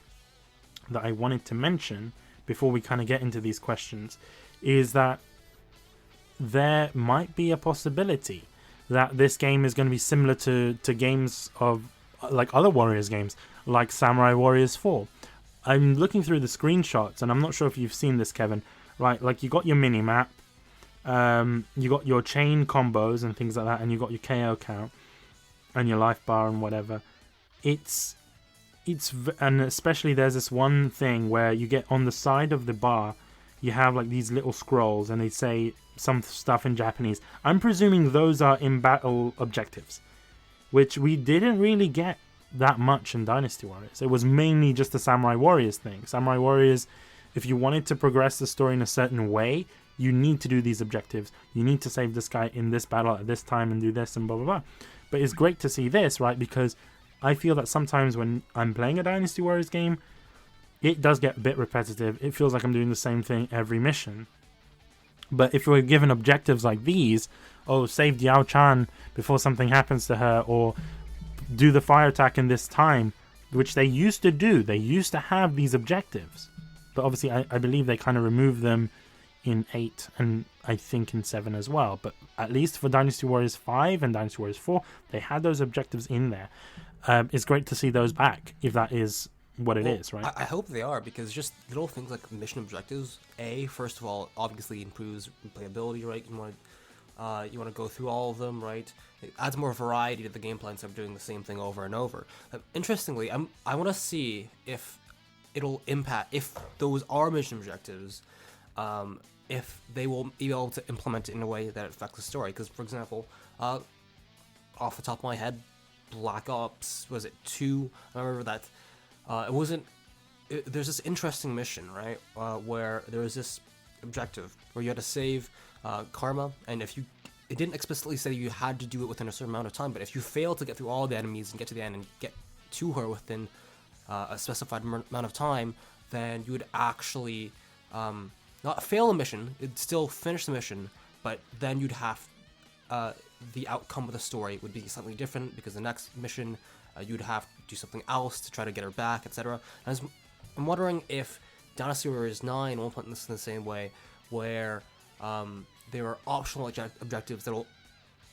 that I wanted to mention before we kind of get into these questions, is that there might be a possibility that this game is going to be similar to games of like other Warriors games, like Samurai Warriors 4. I'm looking through the screenshots, and I'm not sure if you've seen this, Kevin. Right, like you got your mini map, you got your chain combos and things like that, and you got your KO count and your life bar and whatever. And especially there's this one thing where you get on the side of the bar, you have like these little scrolls, and they say some stuff in Japanese. I'm presuming those are in battle objectives, which we didn't really get that much in Dynasty Warriors. It was mainly just the Samurai Warriors thing. Samurai Warriors, if you wanted to progress the story in a certain way, you need to do these objectives. You need to save this guy in this battle at this time and do this and blah blah blah. But it's great to see this, right? Because I feel that sometimes when I'm playing a Dynasty Warriors game, it does get a bit repetitive. It feels like I'm doing the same thing every mission. But if we're given objectives like these, save Diao Chan before something happens to her, or do the fire attack in this time, which they used to do. They used to have these objectives. But obviously, I believe they kind of removed them in 8, and I think in 7 as well. But at least for Dynasty Warriors 5 and Dynasty Warriors 4, they had those objectives in there. It's great to see those back, if that is what it is, right? I hope they are, because just little things like mission objectives, first of all, obviously improves playability, right? You want to go through all of them, right? It adds more variety to the gameplay instead of doing the same thing over and over. Interestingly, I want to see if it'll impact, if those are mission objectives, if they will be able to implement it in a way that affects the story. Because, for example, off the top of my head, Black Ops, was it 2? I remember that there's this interesting mission, right, where there was this objective where you had to save Karma, and it didn't explicitly say you had to do it within a certain amount of time, but if you fail to get through all the enemies and get to the end and get to her within a specified amount of time, then you would actually not fail a mission, it'd still finish the mission, but then you'd have the outcome of the story would be slightly different, because the next mission you'd have to do something else to try to get her back, etc. I'm wondering if Dynasty Warriors 9 will implement this in the same way, where there are optional objectives that will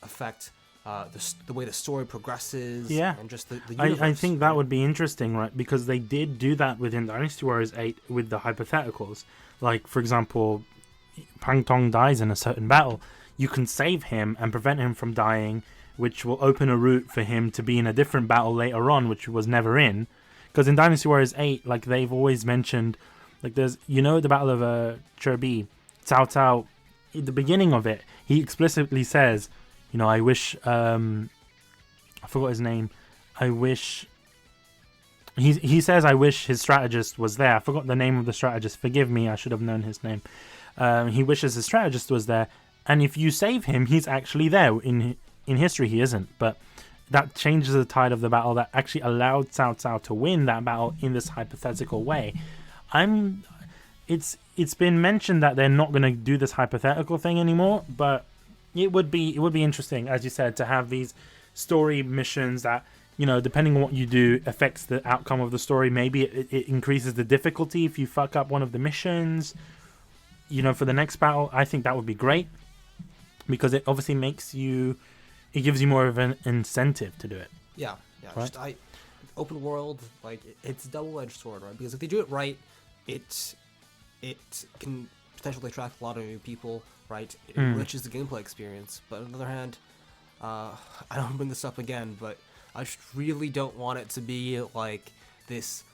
affect the way the story progresses, and just the universe. I think that would be interesting, right? Because they did do that within Dynasty Warriors 8 with the hypotheticals. Like, for example, Pang Tong dies in a certain battle. You can save him and prevent him from dying, which will open a route for him to be in a different battle later on, which was never in. Because in Dynasty Warriors 8, like, they've always mentioned, like, there's, the Battle of Cherbi, Cao Cao, at the beginning of it, he explicitly says, I wish, I forgot his name, he says, I wish his strategist was there. I forgot the name of the strategist, forgive me, I should have known his name. He wishes his strategist was there, and if you save him, he's actually there. In history, he isn't, but that changes the tide of the battle. That actually allowed Cao Cao to win that battle in this hypothetical way. It's been mentioned that they're not going to do this hypothetical thing anymore, but it would be interesting, as you said, to have these story missions that depending on what you do, affects the outcome of the story. Maybe it increases the difficulty if you fuck up one of the missions. For the next battle, I think that would be great because it obviously it gives you more of an incentive to do it. Yeah. Right? Open world, like it's a double-edged sword, right? Because if they do it right, it can potentially attract a lot of new people, right? It enriches the gameplay experience. But on the other hand, I don't bring this up again, but I just really don't want it to be like this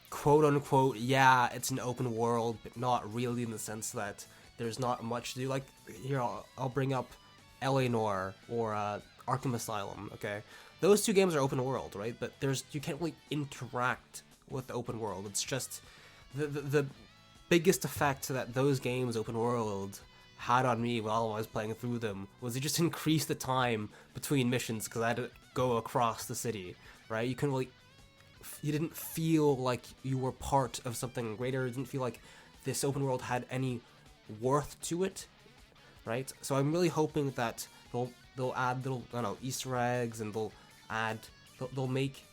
quote-unquote, yeah, it's an open world, but not really in the sense that there's not much to do. Like, here, I'll bring up L.A. Noire or Arkham Asylum, okay? Those two games are open world, right? But you can't really interact with the open world. It's just the biggest effect that those games, open world, had on me while I was playing through them was it just increased the time between missions because I had to go across the city, right? You didn't feel like you were part of something greater. You didn't feel like this open world had any worth to it, right? So I'm really hoping that they'll add little, Easter eggs, and they'll make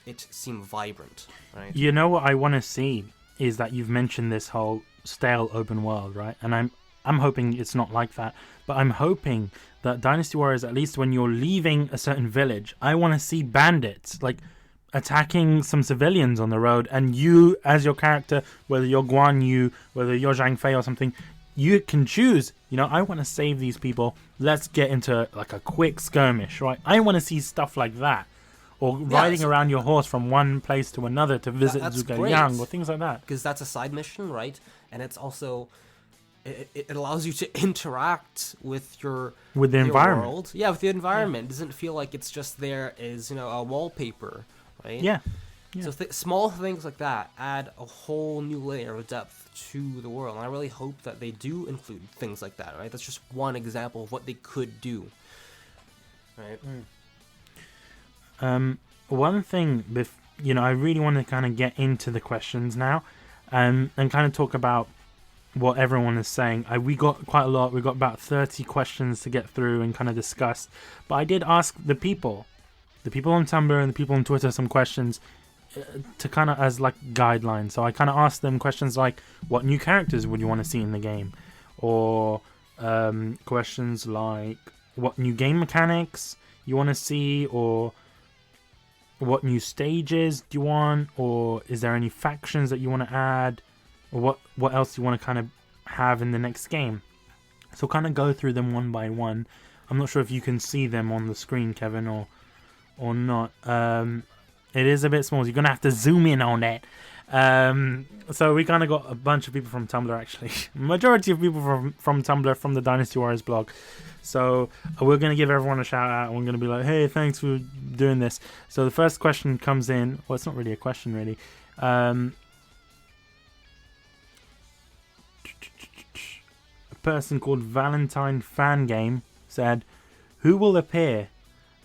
it seem vibrant, right? What I want to see is that you've mentioned this whole stale open world, right? And I'm hoping it's not like that, but I'm hoping that Dynasty Warriors, at least when you're leaving a certain village, I want to see bandits like attacking some civilians on the road, and you as your character, whether you're Guan Yu, whether you're Zhang Fei or something, you can choose, I want to save these people, let's get into like a quick skirmish, right? I want to see stuff like that, or riding around your horse from one place to another to visit Zhuge Liang or things like that, because that's a side mission, right? And it's also it allows you to interact with the environment. World. Yeah, with the environment. It doesn't feel like it's just there as a wallpaper, right? Yeah. So small things like that add a whole new layer of depth to the world, and I really hope that they do include things like that, right? That's just one example of what they could do, right? One thing, I really want to kind of get into the questions now, and kind of talk about what everyone is saying. We got quite a lot. We got about 30 questions to get through and kind of discuss. But I did ask the people on Tumblr and the people on Twitter some questions to kind of as like guidelines. So I kind of asked them questions like, what new characters would you want to see in the game? Or questions like, what new game mechanics you want to see? Or what new stages do you want? Or is there any factions that you want to add? Or what else you want to kind of have in the next game? So kind of go through them one by one. I'm not sure if you can see them on the screen, Kevin, or not. It is a bit small, so you're going to have to zoom in on it. So we kind of got a bunch of people from Tumblr, actually. Majority of people from Tumblr, from the Dynasty Warriors blog. So we're going to give everyone a shout out, and we're going to be like, hey, thanks for doing this. So the first question comes in. Well, it's not really a question, really. Person called Valentine Fangame said, who will appear?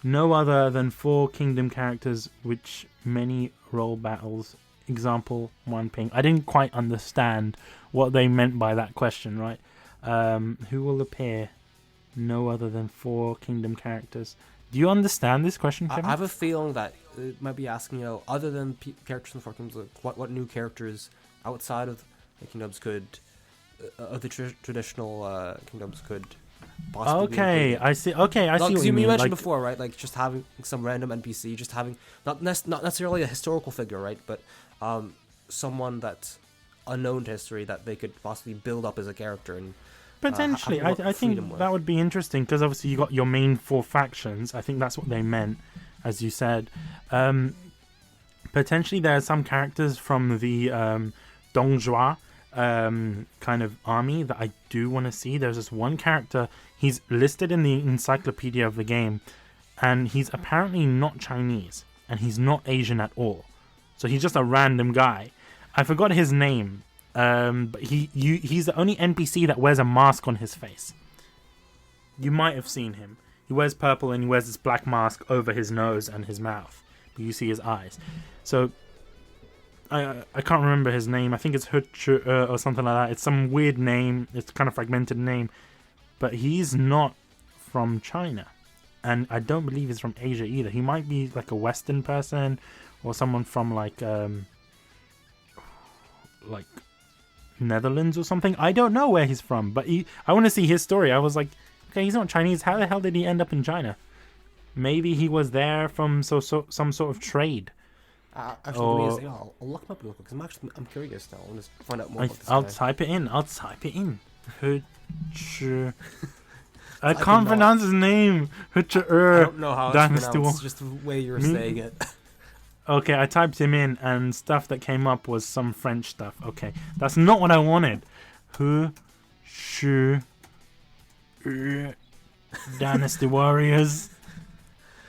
No other than 4 Kingdom characters, which many role battles. Example, 1 ping. I didn't quite understand what they meant by that question, right? Who will appear? No other than 4 Kingdom characters. Do you understand this question, Kevin? I have a feeling that it might be asking, other than characters in the 4 Kingdoms, what new characters outside of the Kingdoms could... of the traditional kingdoms could possibly be included. I see. Okay, I see what you mean. You mentioned before, right? Like just having some random NPC, just having not necessarily a historical figure, right? But someone that's unknown to history that they could possibly build up as a character and potentially. I think that would be interesting because obviously you got your main 4 factions. I think that's what they meant, as you said. Potentially there are some characters from the Dongjua kind of army that I do want to see. There's this one character, he's listed in the encyclopedia of the game, and he's apparently not Chinese, and he's not Asian at all. So he's just a random guy. I forgot his name, but he's the only NPC that wears a mask on his face. You might have seen him. He wears purple and he wears this black mask over his nose and his mouth, but you see his eyes. So I can't remember his name. I think it's Huchu or something like that. It's some weird name. It's kind of fragmented name. But he's not from China. and I don't believe he's from Asia either. He might be like a Western person or someone from like Netherlands or something. I don't know where he's from, but I want to see his story. I was like, okay, he's not Chinese. How the hell did he end up in China? Maybe he was there from some sort of trade. Actually, I'll look him up real quick because I'm curious now. I want to find out more about this I'll guy. type it in. I can't pronounce his name. I don't know how it's Dynasty pronounced, just the way you're saying it. Okay, I typed him in, and stuff that came up was some French stuff. Okay, that's not what I wanted. Dynasty Warriors.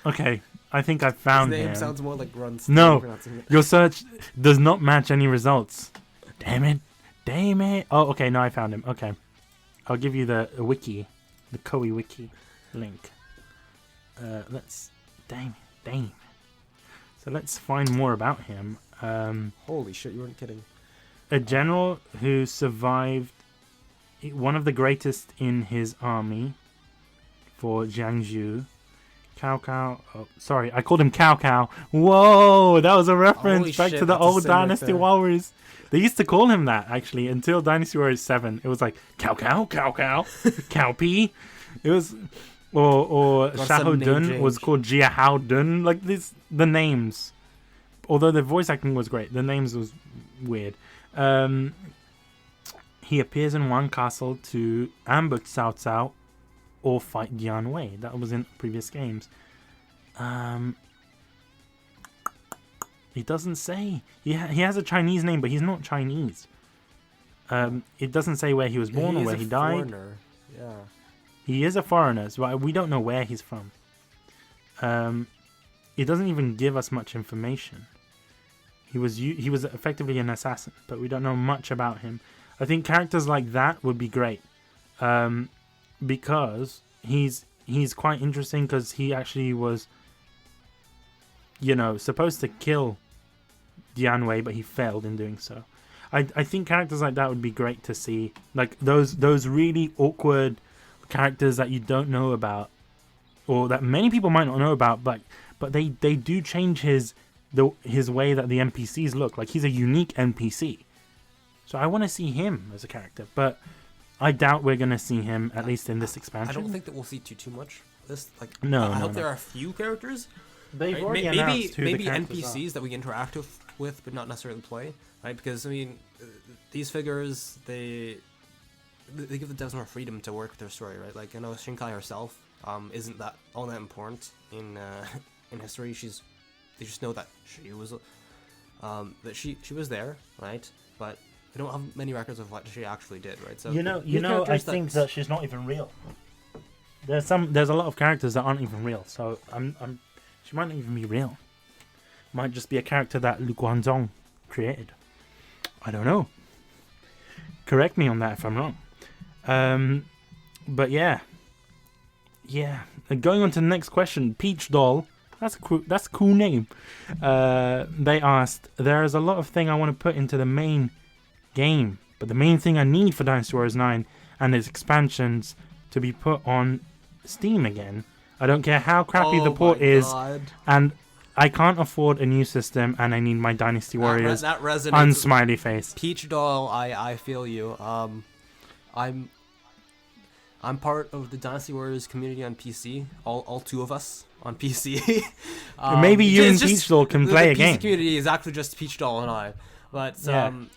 Okay, I think I found him. His name sounds more like Run's. No, your search does not match any results. Damn it. Oh, okay, no, I found him. Okay, I'll give you the wiki, the Koei wiki link. Damn. So let's find more about him. Holy shit, you weren't kidding. A general who survived, one of the greatest in his army for Jiangsu. Cao. Oh, sorry, I called him Cao. Whoa, that was a reference back to the old Dynasty Warriors. They used to call him that, actually, until Dynasty Warriors 7. It was like, Cao. Cao. It was... Or Xiahou Dun was called Jia Hao Dun. Like, the names. Although the voice acting was great, the names was weird. He appears in one castle to ambush Cao Cao or fight Dian Wei. That was in previous games. He doesn't say. He has a Chinese name, but he's not Chinese. It doesn't say where he was born or where he died. Yeah. He is a foreigner, so we don't know where he's from. It doesn't even give us much information. He was effectively an assassin, but we don't know much about him. I think characters like that would be great, because he's quite interesting because he actually was, supposed to kill Dian Wei, but he failed in doing so. I think characters like that would be great to see, like those really awkward characters that you don't know about, or that many people might not know about, but they do change his way that the NPCs look. Like, he's a unique NPC, so I want to see him as a character, but I doubt we're gonna see him, at least in this expansion. I don't think that we'll see too much. No, I hope there are a few characters. They've already announced who maybe the characters NPCs that we interact with, but not necessarily play, right? Because these figures they give the devs more freedom to work with their story, right? Like, I know Shinkai herself isn't that all that important in history. They just know that she was she was there, right? But they don't have many records of what she actually did, right? So I think that she's not even real. There's a lot of characters that aren't even real, so she might not even be real. Might just be a character that Lu Guanzhong created. I don't know. Correct me on that if I'm wrong. But yeah. Going on to the next question, Peach Doll. That's a cool name. They asked, there is a lot of thing I want to put into the main game, but the main thing I need for Dynasty Warriors 9 and its expansions to be put on Steam again. I don't care how crappy the port is, and I can't afford a new system, and I need my Dynasty Warriors that resonates. Unsmiley face. Peach Doll, I feel you. I'm part of the Dynasty Warriors community on PC. All two of us on PC. Maybe you and Peach Doll can play a game. The PC community is actually just Peach Doll and I. But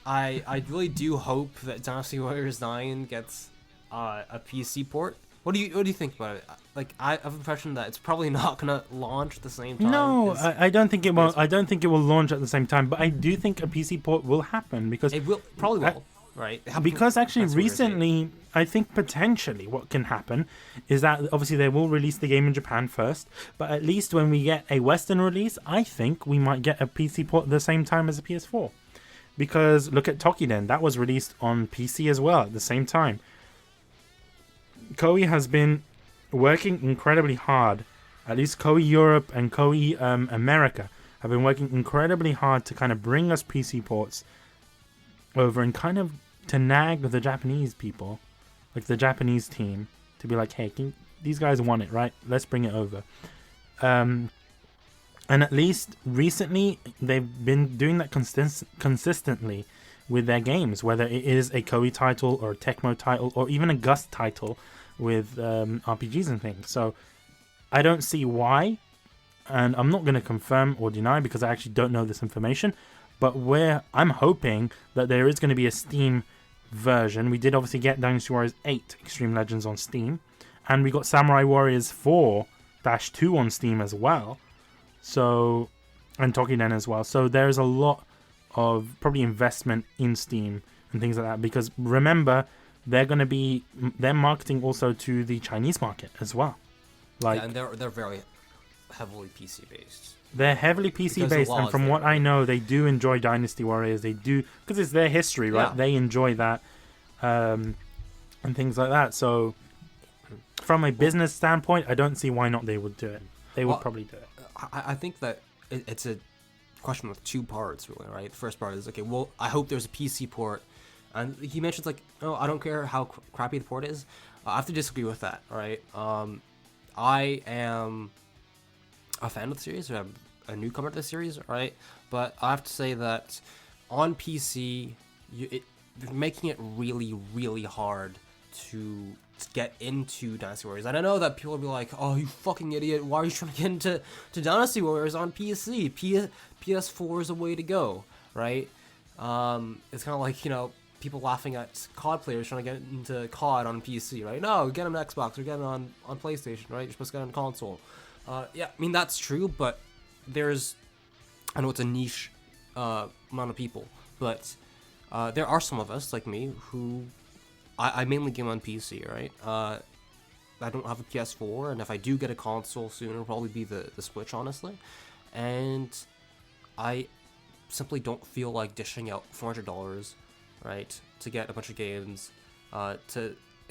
I really do hope that Dynasty Warriors 9 gets a PC port. What do you think about it? Like, I have the impression that it's probably not gonna launch at the same time. No, I don't think it will. I don't think it will launch at the same time. But I do think a PC port will happen because it will probably will. Right. Because actually recently, I think potentially what can happen is that obviously they will release the game in Japan first, but at least when we get a Western release, I think we might get a PC port at the same time as a PS4. Because look at Tokiden, that was released on PC as well at the same time. Koei has been working incredibly hard, at least Koei Europe and Koei America have been working incredibly hard to kind of bring us PC ports over and kind of to nag the Japanese people, like the Japanese team, to be like, hey, these guys want it, right? Let's bring it over. And at least recently, they've been doing that consistently with their games, whether it is a Koei title or a Tecmo title or even a Gust title with RPGs and things. So I don't see why, and I'm not going to confirm or deny because I actually don't know this information, but I'm hoping that there is going to be a Steam version. We did obviously get Dynasty Warriors 8 Extreme Legends on Steam, and we got Samurai Warriors 4-2 on Steam as well. So, and Tokiden as well. So there's a lot of probably investment in Steam and things like that, because remember, they're marketing also to the Chinese market as well. Like, yeah, and they're very heavily PC based. They're heavily PC based, and from what I know, they do enjoy Dynasty Warriors. They do, because it's their history, right? Yeah. They enjoy that, and things like that. So, from a business standpoint, I don't see why not they would do it. They would probably do it. I think that it's a question with two parts, really, right? The first part is, okay, well, I hope there's a PC port. And he mentions, like, oh, I don't care how crappy the port is. I have to disagree with that, right? I am a fan of the series, or I'm a newcomer to the series, right? But I have to say that on PC, you're making it really, really hard to get into Dynasty Warriors. And I know that people will be like, oh, you fucking idiot, why are you trying to get into Dynasty Warriors on PC? PS4 is a way to go, right? It's kind of like, people laughing at COD players trying to get into COD on PC, right? No, get them on Xbox or get them on PlayStation, right? You're supposed to get on console. Yeah, I mean, that's true, but I know it's a niche amount of people, but there are some of us, like me, who I mainly game on PC, right? I don't have a PS4, and if I do get a console soon, it'll probably be the Switch, honestly. And I simply don't feel like dishing out $400, right, to get a bunch of games, and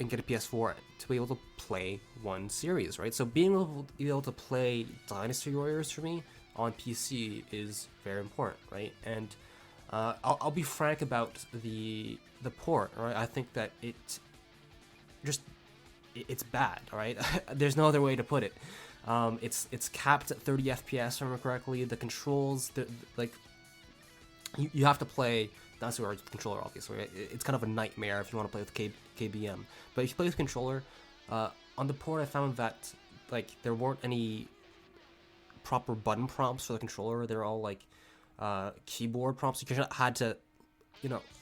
get a PS4 to be able to play one series, right? So being able to play Dynasty Warriors for me on PC is very important, right? And I'll be frank about the port, right? I think that it's bad, right? There's no other way to put it. It's capped at 30 FPS, if I remember correctly. The controls, you have to play Dynasty Warriors with the controller, obviously. Right? It's kind of a nightmare if you want to play with KBM. But if you play with controller, on the port I found that there weren't any proper button prompts for the controller. They're all keyboard prompts. You kind of had to,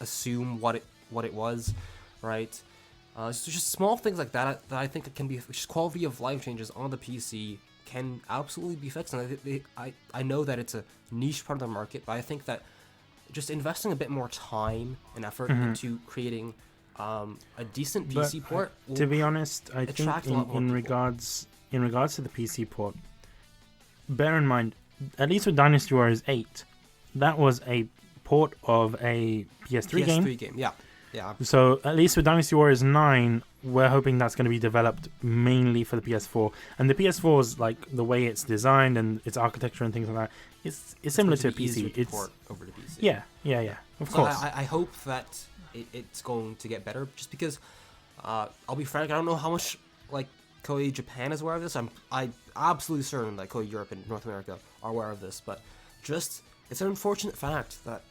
assume what it was, right? So just small things like that I think it can be, just quality of life changes on the PC can absolutely be fixed. And I know that it's a niche part of the market, but I think that just investing a bit more time and effort into creating a decent PC port. To be honest, I think in regards to the PC port, bear in mind, at least with Dynasty Warriors 8, that was a port of a PS3 game. Yeah. So at least with Dynasty Warriors 9, we're hoping that's going to be developed mainly for the PS4. And the PS4 is the way it's designed and its architecture and things like that. It's similar to a PC. It's port over to PC. Yeah. Of course. I hope that it's going to get better. Just because, I'll be frank, I don't know how much Koei Japan is aware of this. I'm absolutely certain that Koei Europe and North America are aware of this. But just it's an unfortunate fact that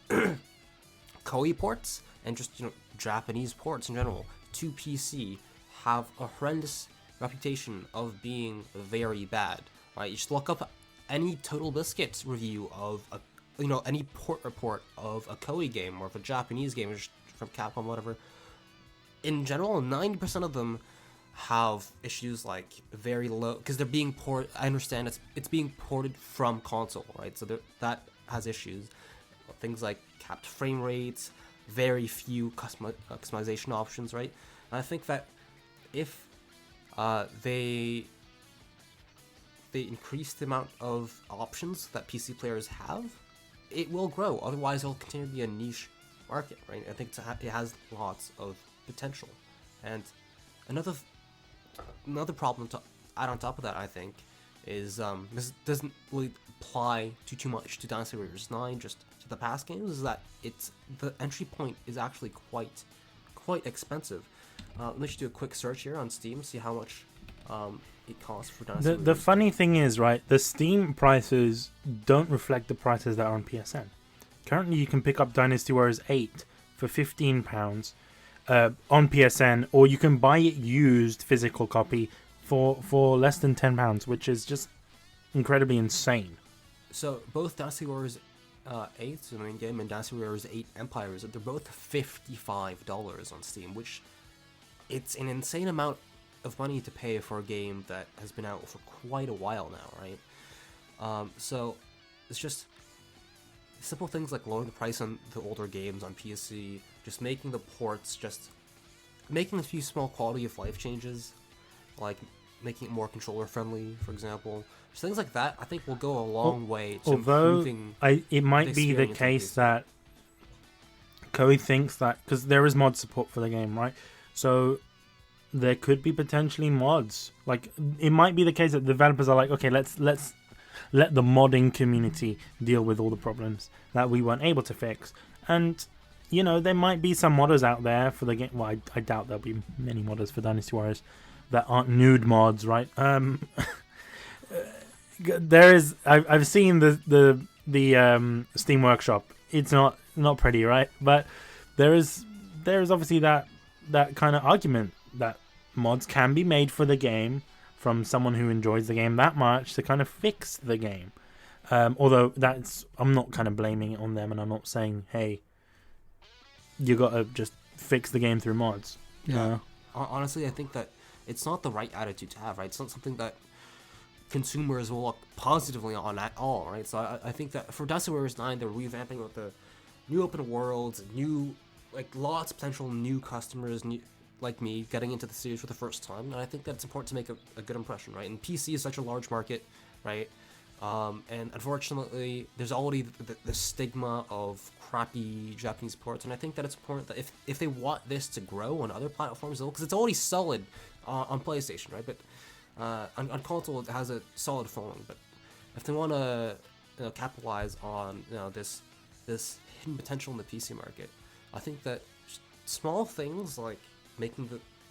Koei ports and just Japanese ports in general to PC have a horrendous reputation of being very bad. Right? You just look up any Total Biscuit review of any port report of a Koei game or of a Japanese game, just from Capcom, whatever. In general, 90% of them have issues very low, because they're being ported. I understand it's being ported from console, right? So that has issues. Things like capped frame rates, very few customization options, right? And I think that if they increase the amount of options that PC players have, it will grow. Otherwise, it'll continue to be a niche market, right? I think it has lots of potential. And another problem to add on top of that, I think, is this doesn't really apply too much to Dynasty Warriors 9, just to the past games, is that the entry point is actually quite expensive. Let's just do a quick search here on Steam, see how much it costs for Dynasty The funny thing is, right, the Steam prices don't reflect the prices that are on PSN. Currently, you can pick up Dynasty Warriors 8 for £15 on PSN, or you can buy it used physical copy for less than £10, which is just incredibly insane. So both Dynasty Warriors 8, the main game, and Dynasty Warriors 8 Empires, they're both $55 on Steam, which it's an insane amount of money to pay for a game that has been out for quite a while now, right? So it's just simple things like lowering the price on the older games on PC, just making the ports, just making a few small quality of life changes, like making it more controller friendly, for example. Just things like that, I think, will go a long way to improving. It might be the case that Koei thinks that, because there is mod support for the game, right? So there could be potentially mods. Like, it might be the case that developers are like, okay, let's let the modding community deal with all the problems that we weren't able to fix. And, you know, there might be some modders out there for the game. Well, I doubt there'll be many modders for Dynasty Warriors that aren't nude mods, right? There is. I've seen the Steam Workshop. It's not pretty, right? But there is obviously that kind of argument that mods can be made for the game from someone who enjoys the game that much to kind of fix the game. Although I'm not kind of blaming it on them, and I'm not saying, hey, you gotta just fix the game through mods. Yeah. Honestly, I think that it's not the right attitude to have, right? It's not something that consumers will look positively on at all, right? So I think that for Dynasty Warriors 9, they're revamping with the new open worlds, new, like, lots of potential new customers, like me, getting into the series for the first time, and I think that it's important to make a good impression, right? And PC is such a large market, right? And unfortunately, there's already the stigma of crappy Japanese ports, and I think that it's important that if they want this to grow on other platforms, because it's already solid on PlayStation, right? But on console, it has a solid following. But if they want to capitalize on this hidden potential in the PC market, I think that small things like making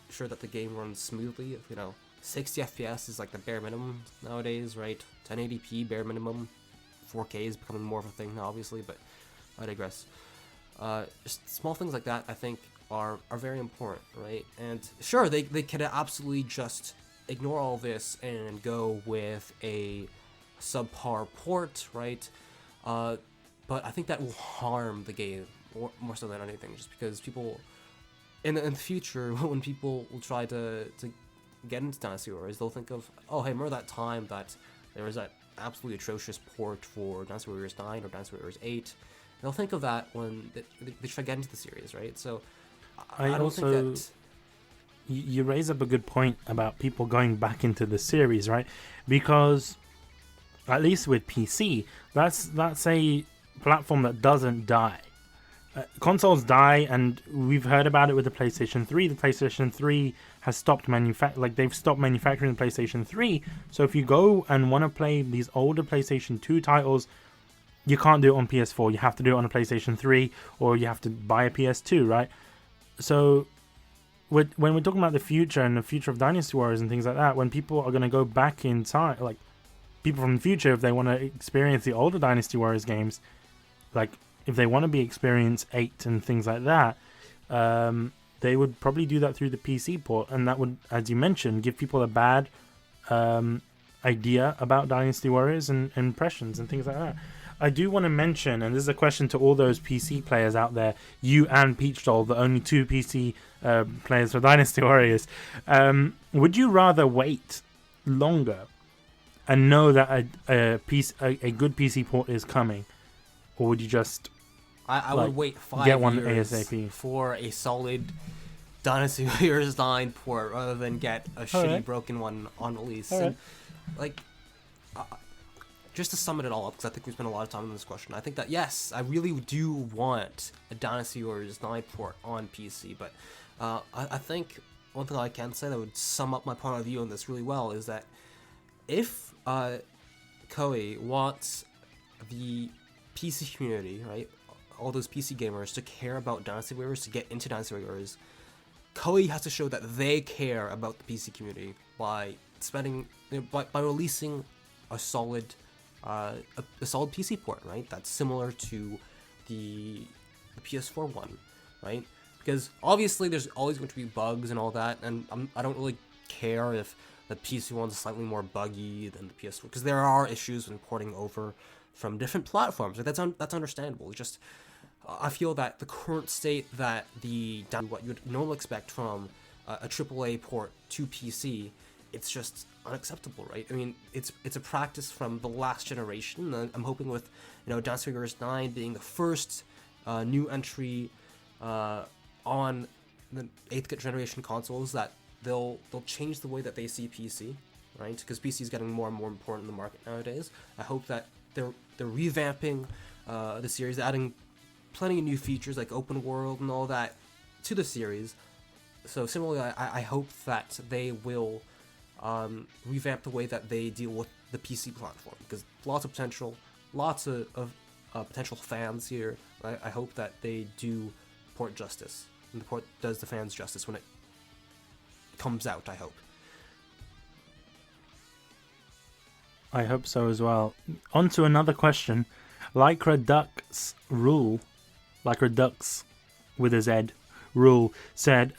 sure that the game runs smoothly, 60 FPS is like the bare minimum nowadays, right? 1080p bare minimum. 4K is becoming more of a thing now, obviously, but I digress. Just small things like that, I think, are very important, right? And sure, they could absolutely just ignore all this and go with a subpar port, right? But I think that will harm the game more so than anything, just because people in the future, when people will try to get into Dynasty Warriors, they'll think of, oh, hey, remember that time that there was that absolutely atrocious port for Dynasty Warriors 9 or Dynasty Warriors 8. They'll think of that when they try to get into the series, right? So I don't think that... You raise up a good point about people going back into the series, right? Because at least with PC, that's a platform that doesn't die. Consoles die, and we've heard about it with the PlayStation 3. The PlayStation 3 has stopped they've stopped manufacturing the PlayStation 3. So if you go and want to play these older PlayStation 2 titles, you can't do it on PS4. You have to do it on a PlayStation 3, or you have to buy a PS2, right? So when we're talking about the future and the future of Dynasty Warriors and things like that, when people are going to go back in time, like people from the future, if they want to experience the older Dynasty Warriors games, like if they want to experience 8 and things like that, they would probably do that through the PC port, and that would, as you mentioned, give people a bad idea about Dynasty Warriors and impressions and things like that. I do want to mention, and this is a question to all those PC players out there, you and Peach Doll, the only 2 PC players for Dynasty Warriors, would you rather wait longer and know that a good PC port is coming, or would you just... I would wait 5 years ASAP for a solid Dynasty Warriors 9 port rather than get a shitty broken one on release. And, just to sum it all up, because I think we spent a lot of time on this question, I think that, yes, I really do want a Dynasty Warriors 9 port on PC, but I think one thing I can say that would sum up my point of view on this really well is that if Koei wants the PC community, right, all those PC gamers to care about Dynasty Warriors, to get into Dynasty Warriors, Koei has to show that they care about the PC community by spending by releasing a solid PC port, right? That's similar to the PS4 one, right? Because obviously there's always going to be bugs and all that, and I don't really care if the PC one's slightly more buggy than the PS4, because there are issues when porting over from different platforms. Like that's understandable. It's just I feel that the current state that what you would normally expect from a AAA port to PC, it's just unacceptable, right? I mean, it's a practice from the last generation. And I'm hoping with Dynasty 9 being the first new entry on the 8th generation consoles, that they'll change the way that they see PC, right? Because PC is getting more and more important in the market nowadays. I hope that they're revamping the series, adding plenty of new features like open world and all that to the series. So similarly, I hope that they will revamp the way that they deal with the PC platform, because lots of potential, lots of potential fans here. I hope that they do port justice, and the port does the fans justice when it comes out, I hope. I hope so as well. On to another question. Lycra Ducks with a Z rule said,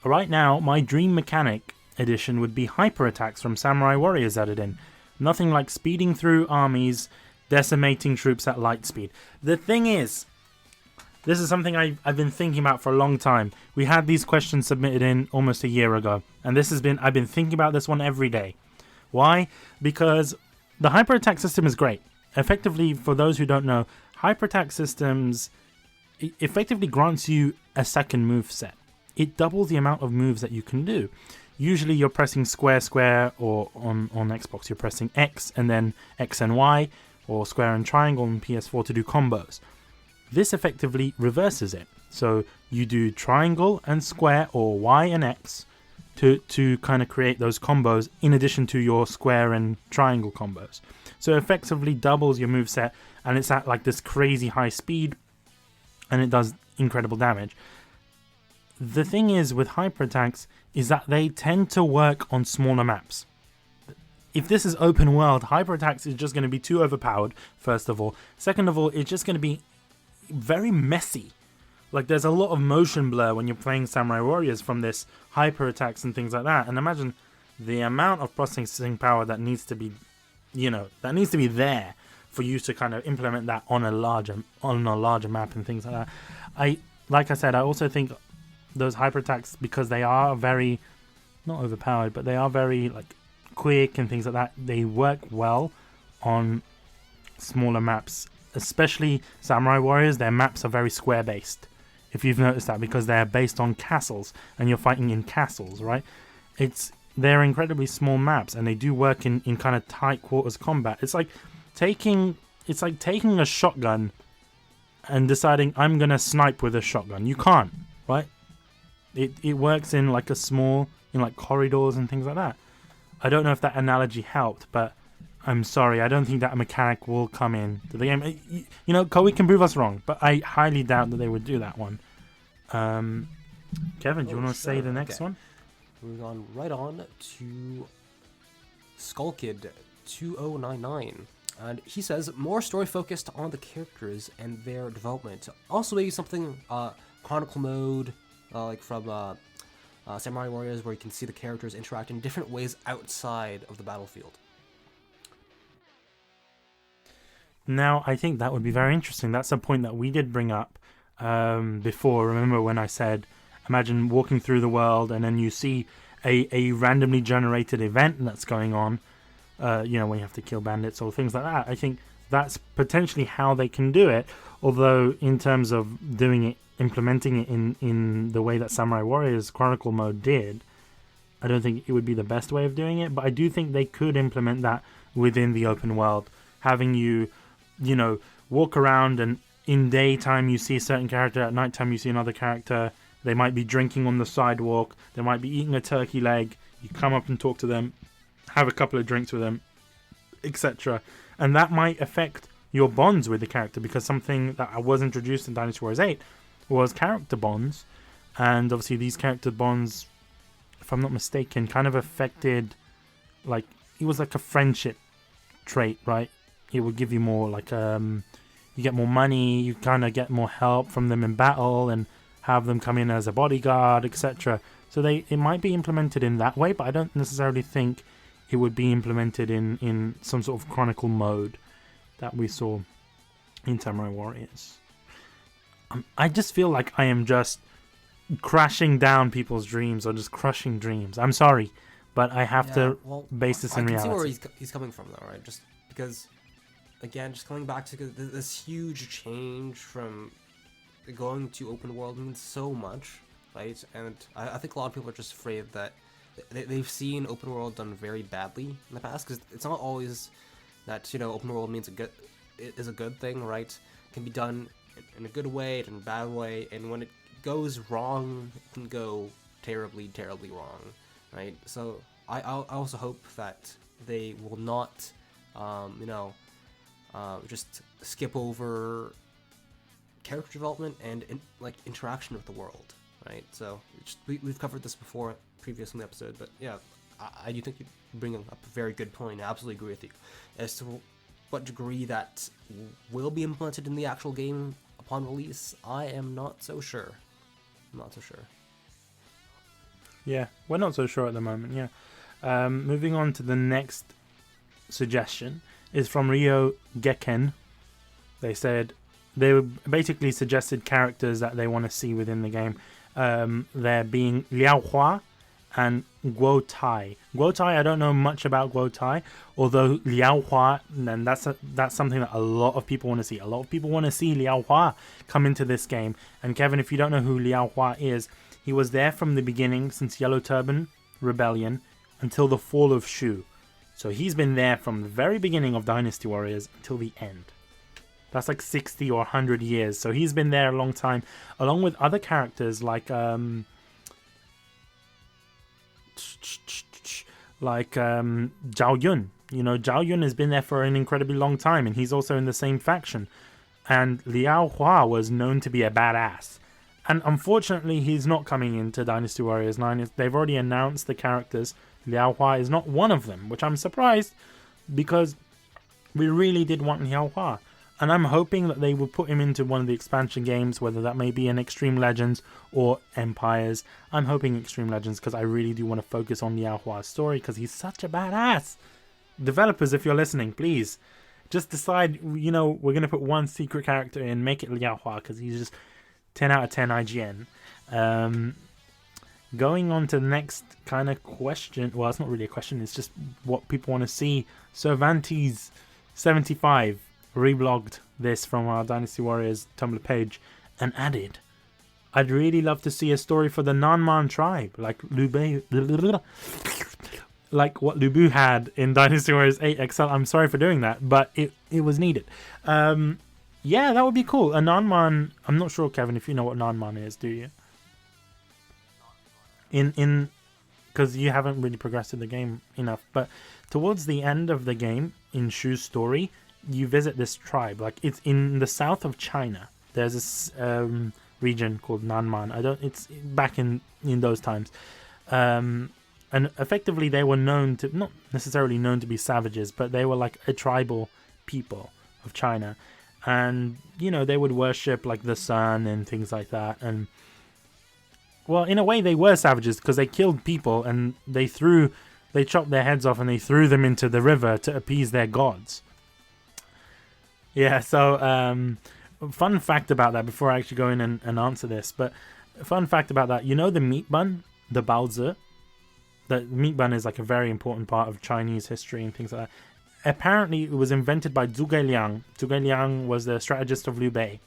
right now my dream mechanic edition would be hyper attacks from Samurai Warriors added in. Nothing like speeding through armies, decimating troops at light speed. The thing is, this is something I've been thinking about for a long time. We had these questions submitted in almost a year ago, and I've been thinking about this one every day. Why? Because the hyper attack system is great. Effectively, for those who don't know, hyper attack systems effectively grants you a second move set. It doubles the amount of moves that you can do. Usually you're pressing square, or on Xbox you're pressing X and then X and Y, or square and triangle on PS4 to do combos. This effectively reverses it. So you do triangle and square, or Y and X, to kind of create those combos in addition to your square and triangle combos. So it effectively doubles your moveset, and it's at like this crazy high speed, and it does incredible damage. The thing is with hyper attacks is that they tend to work on smaller maps. If this is open world, hyper attacks is just going to be too overpowered, first of all. Second of all, it's just going to be very messy. Like, there's a lot of motion blur when you're playing Samurai Warriors from this hyper attacks and things like that. And imagine the amount of processing power that needs to be, there for you to kind of implement that on a larger map and things like that. Like I said, I also think those hyper attacks, because they are very, not overpowered, but they are very like quick and things like that, they work well on smaller maps. Especially Samurai Warriors, their maps are very square based, if you've noticed that, because they're based on castles and you're fighting in castles, right? They're incredibly small maps, and they do work in kind of tight quarters combat. It's like taking a shotgun and deciding I'm gonna snipe with a shotgun. You can't, right? It works in like like corridors and things like that. I don't know if that analogy helped, but I'm sorry, I don't think that mechanic will come in to the game. Koei can prove us wrong, but I highly doubt that they would do that one. Kevin, do you want to say the next one? Moving on right on to Skullkid 2099. And he says, more story focused on the characters and their development. Also maybe something Chronicle mode, like from Samurai Warriors, where you can see the characters interact in different ways outside of the battlefield. Now, I think that would be very interesting. That's a point that we did bring up before. Remember when I said, imagine walking through the world and then you see a randomly generated event that's going on, when you have to kill bandits or things like that. I think that's potentially how they can do it. Although in terms of doing it, implementing it in the way that Samurai Warriors Chronicle mode did, I don't think it would be the best way of doing it. But I do think they could implement that within the open world, having you walk around, and in daytime you see a certain character, at nighttime you see another character. They might be drinking on the sidewalk, they might be eating a turkey leg, you come up and talk to them, have a couple of drinks with them, etc. And that might affect your bonds with the character, because something that was introduced in Dynasty Warriors 8 was character bonds, and obviously these character bonds, if I'm not mistaken, kind of affected like he was like a friendship trait, right? He would give you more like you get more money, you kind of get more help from them in battle, and have them come in as a bodyguard, etc. So it might be implemented in that way, but I don't necessarily think it would be implemented in some sort of chronicle mode that we saw in Samurai Warriors. I just feel like I am just crashing down people's dreams or just crushing dreams. I'm sorry, but I have to base this in reality. I can see where he's coming from, though, right? Just because, again, just coming back to this huge change from going to open world means so much, right? And I think a lot of people are just afraid that they've seen open world done very badly in the past, because it's not always that, you know, open world means it is a good thing, right? It can be done in a good way and in a bad way, and when it goes wrong, it can go terribly, terribly wrong, right? So I also hope that they will not, just skip over character development and interaction with the world, right? So we've covered this before, previously in the episode, but yeah, I do think you bring up a very good point. I absolutely agree with you as to what degree that will be implemented in the actual game upon release. I am not so sure. Yeah, we're not so sure at the moment. Yeah. Moving on to the next suggestion is from Rio Geken. They basically suggested characters that they want to see within the game. There being Liao Hua and Guo Tai. Guo Tai, I don't know much about Guo Tai, although Liao Hua, and that's something that a lot of people want to see. A lot of people want to see Liao Hua come into this game. And Kevin, if you don't know who Liao Hua is, he was there from the beginning, since Yellow Turban Rebellion until the fall of Shu. So he's been there from the very beginning of Dynasty Warriors until the end. That's like 60 or 100 years. So he's been there a long time, along with other characters like Zhao Yun. You know, Zhao Yun has been there for an incredibly long time, and he's also in the same faction. And Liao Hua was known to be a badass. And unfortunately, he's not coming into Dynasty Warriors 9. They've already announced the characters. Liao Hua is not one of them, which I'm surprised, because we really did want Liao Hua. And I'm hoping that they will put him into one of the expansion games, whether that may be in Extreme Legends or Empires. I'm hoping Extreme Legends, because I really do want to focus on Liao Hua's story, because he's such a badass. Developers, if you're listening, please just decide, you know, we're going to put one secret character in, make it Liao Hua, because he's just 10 out of 10 IGN. Going on to the next kind of question. Well, it's not really a question, it's just what people want to see. Cervantes75 reblogged this from our Dynasty Warriors Tumblr page and added, I'd really love to see a story for the Nanman tribe, like what Lu Bu had in Dynasty Warriors 8 XL. I'm sorry for doing that, but it was needed. Yeah, that would be cool. A Nanman, I'm not sure, Kevin, if you know what Nanman is, do you? Because you haven't really progressed in the game enough, but towards the end of the game, in Shu's story, you visit this tribe. Like, it's in the south of China. There's this region called Nanman. It's back in those times. And effectively they were known to, not necessarily known to be savages, but they were like a tribal people of China. And, you know, they would worship like the sun and things like that. And, well, in a way they were savages, because they killed people and they chopped their heads off and they threw them into the river to appease their gods. Yeah, so fun fact about that, before I actually go in and answer this, but fun fact about that, you know the meat bun, the baozi? The meat bun is like a very important part of Chinese history and things like that. Apparently, it was invented by Zhuge Liang. Zhuge Liang was the strategist of Liu Bei.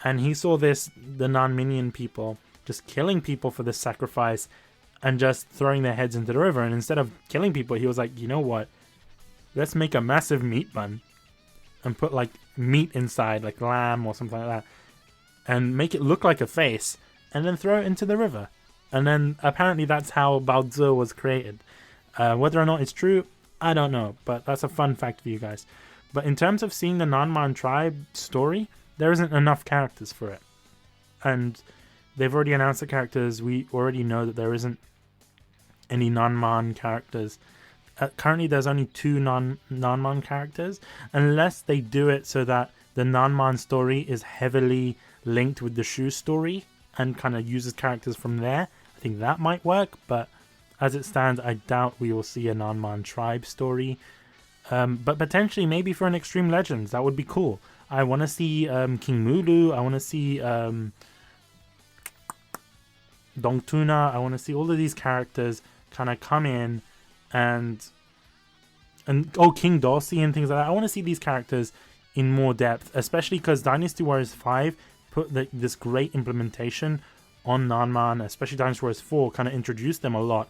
And he saw the non-minion people just killing people for this sacrifice and just throwing their heads into the river. And instead of killing people, he was like, you know what? Let's make a massive meat bun and put like meat inside, like lamb or something like that, and make it look like a face, and then throw it into the river. And then apparently that's how Baozi was created. Whether or not it's true, I don't know, but that's a fun fact for you guys. But in terms of seeing the Nanman tribe story, there isn't enough characters for it. And they've already announced the characters. We already know that there isn't any Nanman characters currently there's only 2 non-Nanman characters. Unless they do it so that the Nanman story is heavily linked with the Shu story and kind of uses characters from there, I think that might work. But as it stands, I doubt we will see a Nanman tribe story. But potentially, maybe for an Extreme Legends, that would be cool. I want to see King Mulu. I want to see Dongtuna. I want to see all of these characters kind of come in and King Dorsey and things like that. I want to see these characters in more depth, especially because Dynasty Warriors 5 put this great implementation on Nanman, especially Dynasty Warriors 4 kind of introduced them a lot.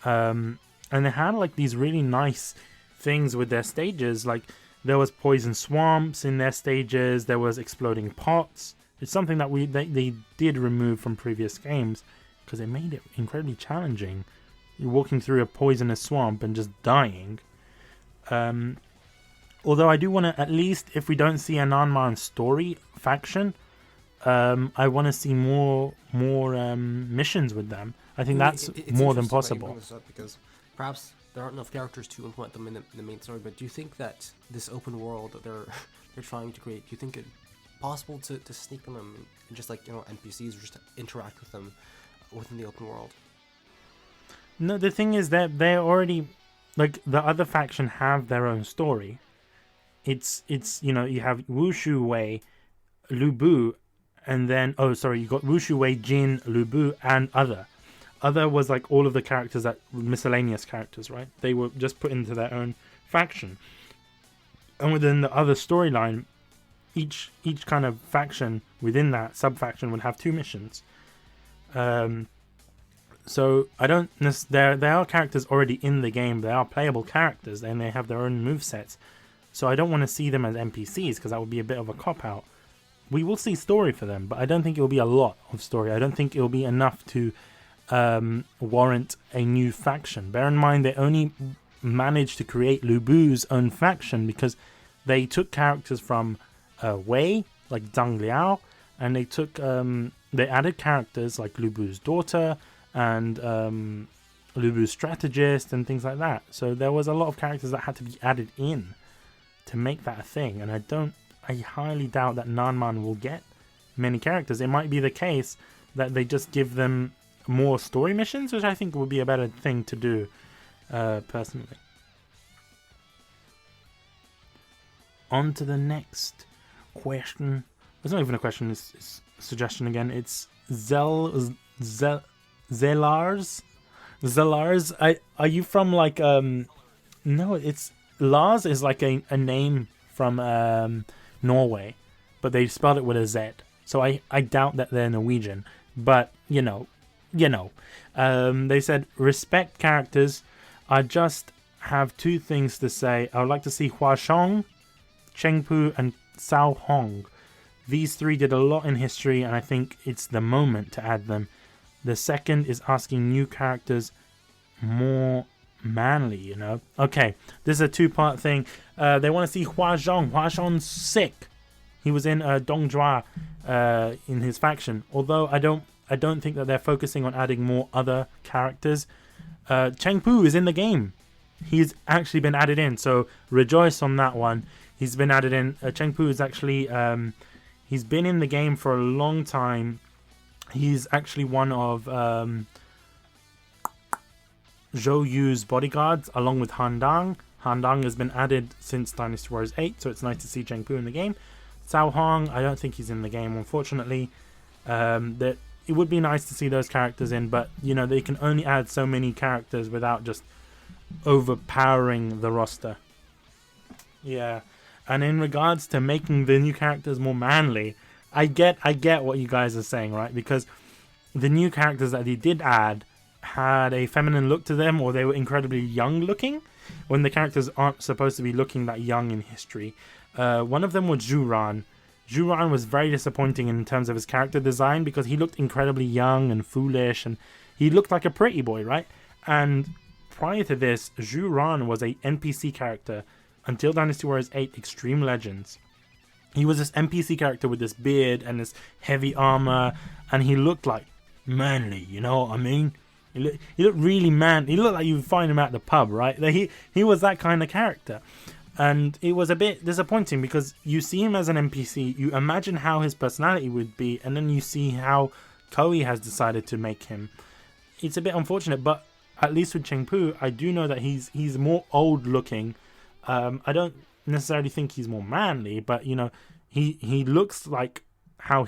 And they had like these really nice things with their stages. Like there was poison swamps in their stages, there was exploding pots. It's something that they did remove from previous games because it made it incredibly challenging. You're walking through a poisonous swamp and just dying. Although I do want to, at least if we don't see a Nanman story faction, I want to see more missions with them. I think that's more than possible. Because perhaps there aren't enough characters to implement them in the main story. But do you think that this open world that they're trying to create, do you think it's possible to sneak them in and just like NPCs or just interact with them within the open world? No, the thing is that they're already, like, the other faction have their own story. It's you have Wu Shu Wei, Lu Bu, and then you got Wu Shu Wei, Jin, Lu Bu, and Other. Other was like all of the characters that miscellaneous characters, right? They were just put into their own faction. And within the Other storyline, each kind of faction within that sub-faction would have 2 missions. So I don't necessarily... There are characters already in the game. They are playable characters, and they have their own movesets. So I don't want to see them as NPCs, because that would be a bit of a cop-out. We will see story for them, but I don't think it will be a lot of story. I don't think it will be enough to warrant a new faction. Bear in mind, they only managed to create Lu Bu's own faction because they took characters from Wei, like Zhang Liao, and they added characters like Lu Bu's daughter and Lu Bu's strategist and things like that. So there was a lot of characters that had to be added in to make that a thing, and I highly doubt that Nanman will get many characters. It might be the case that they just give them more story missions, which I think would be a better thing to do, personally. On to the next question. It's not even a question, it's a suggestion again. It's Zelars. Are you from like no, it's Lars is like a name from Norway, but they spelled it with a Z. So I doubt that they're Norwegian, but you know. They said, respect characters. I just have 2 things to say. I would like to see Hua Xiong, Chengpu, and Cao Hong. These 3 did a lot in history, and I think it's the moment to add them. The second is asking new characters more manly, Okay, this is a 2-part thing. They want to see Hua Xiong. Hua Xiong's sick. He was in Dongjua in his faction. Although I don't think that they're focusing on adding more other characters. Chengpu is in the game. He's actually been added in, so rejoice on that one. He's been added in. Chengpu is actually... he's been in the game for a long time. He's actually one of Zhou Yu's bodyguards, along with Han Dang. Han Dang has been added since Dynasty Warriors 8, so it's nice to see Chengpu in the game. Cao Hong, I don't think he's in the game, unfortunately. It would be nice to see those characters in, but they can only add so many characters without just overpowering the roster. Yeah, and in regards to making the new characters more manly, I get what you guys are saying, right? Because the new characters that they did add had a feminine look to them, or they were incredibly young looking, when the characters aren't supposed to be looking that young in history. One of them was Zhuran. Zhuran was very disappointing in terms of his character design because he looked incredibly young and foolish, and he looked like a pretty boy, right? And prior to this, Zhuran was a NPC character until Dynasty Warriors 8 Extreme Legends. He was this NPC character with this beard and this heavy armor, and he looked like manly, you know what I mean? He looked really man. He looked like you would find him at the pub, right? Like he was that kind of character. And it was a bit disappointing because you see him as an NPC, you imagine how his personality would be, and then you see how Koei has decided to make him. It's a bit unfortunate, but at least with Chengpu, I do know that he's more old looking. I don't necessarily think he's more manly, but you know, he looks like how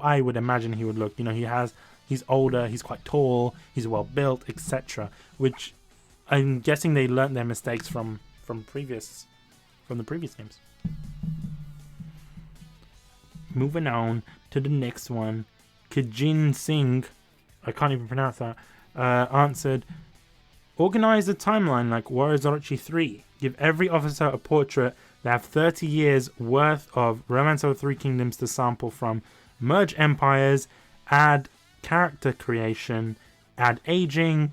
I would imagine he would look. You know, he's older, he's quite tall, he's well built, etc. Which I'm guessing they learned their mistakes from the previous games. Moving on to the next one, Kajin Singh, I can't even pronounce that, answered, organize a timeline like Warriors Orochi 3. Give every officer a portrait. They have 30 years worth of Romance of the Three Kingdoms to sample from. Merge empires, add character creation, add aging.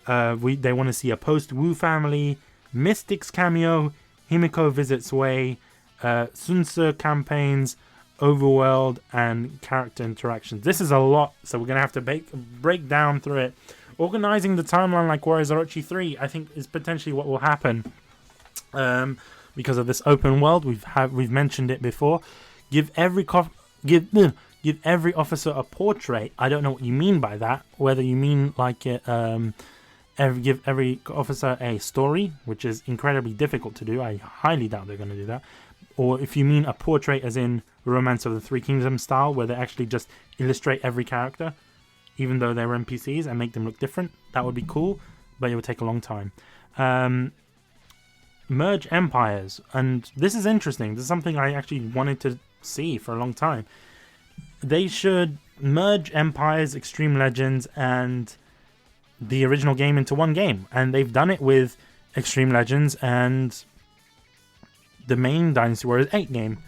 They want to see a post-Wu family, Mystics cameo, Himiko visits Wei, Sun Tzu campaigns, overworld, and character interactions. This is a lot, so we're going to have to break down through it. Organizing the timeline like Warriors Orochi 3, I think, is potentially what will happen. Because of this open world, we've mentioned it before. Give every officer a portrait. I don't know what you mean by that. Whether you mean like it, give every officer a story, which is incredibly difficult to do. I highly doubt they're going to do that. Or if you mean a portrait as in Romance of the Three Kingdoms style, where they actually just illustrate every character, even though they're NPCs, and make them look different, that would be cool, but it would take a long time. Merge empires, and this is interesting. This is something I actually wanted to see for a long time. They should merge empires, Extreme Legends, and the original game into one game, and they've done it with Extreme Legends and the main Dynasty Warriors 8 game.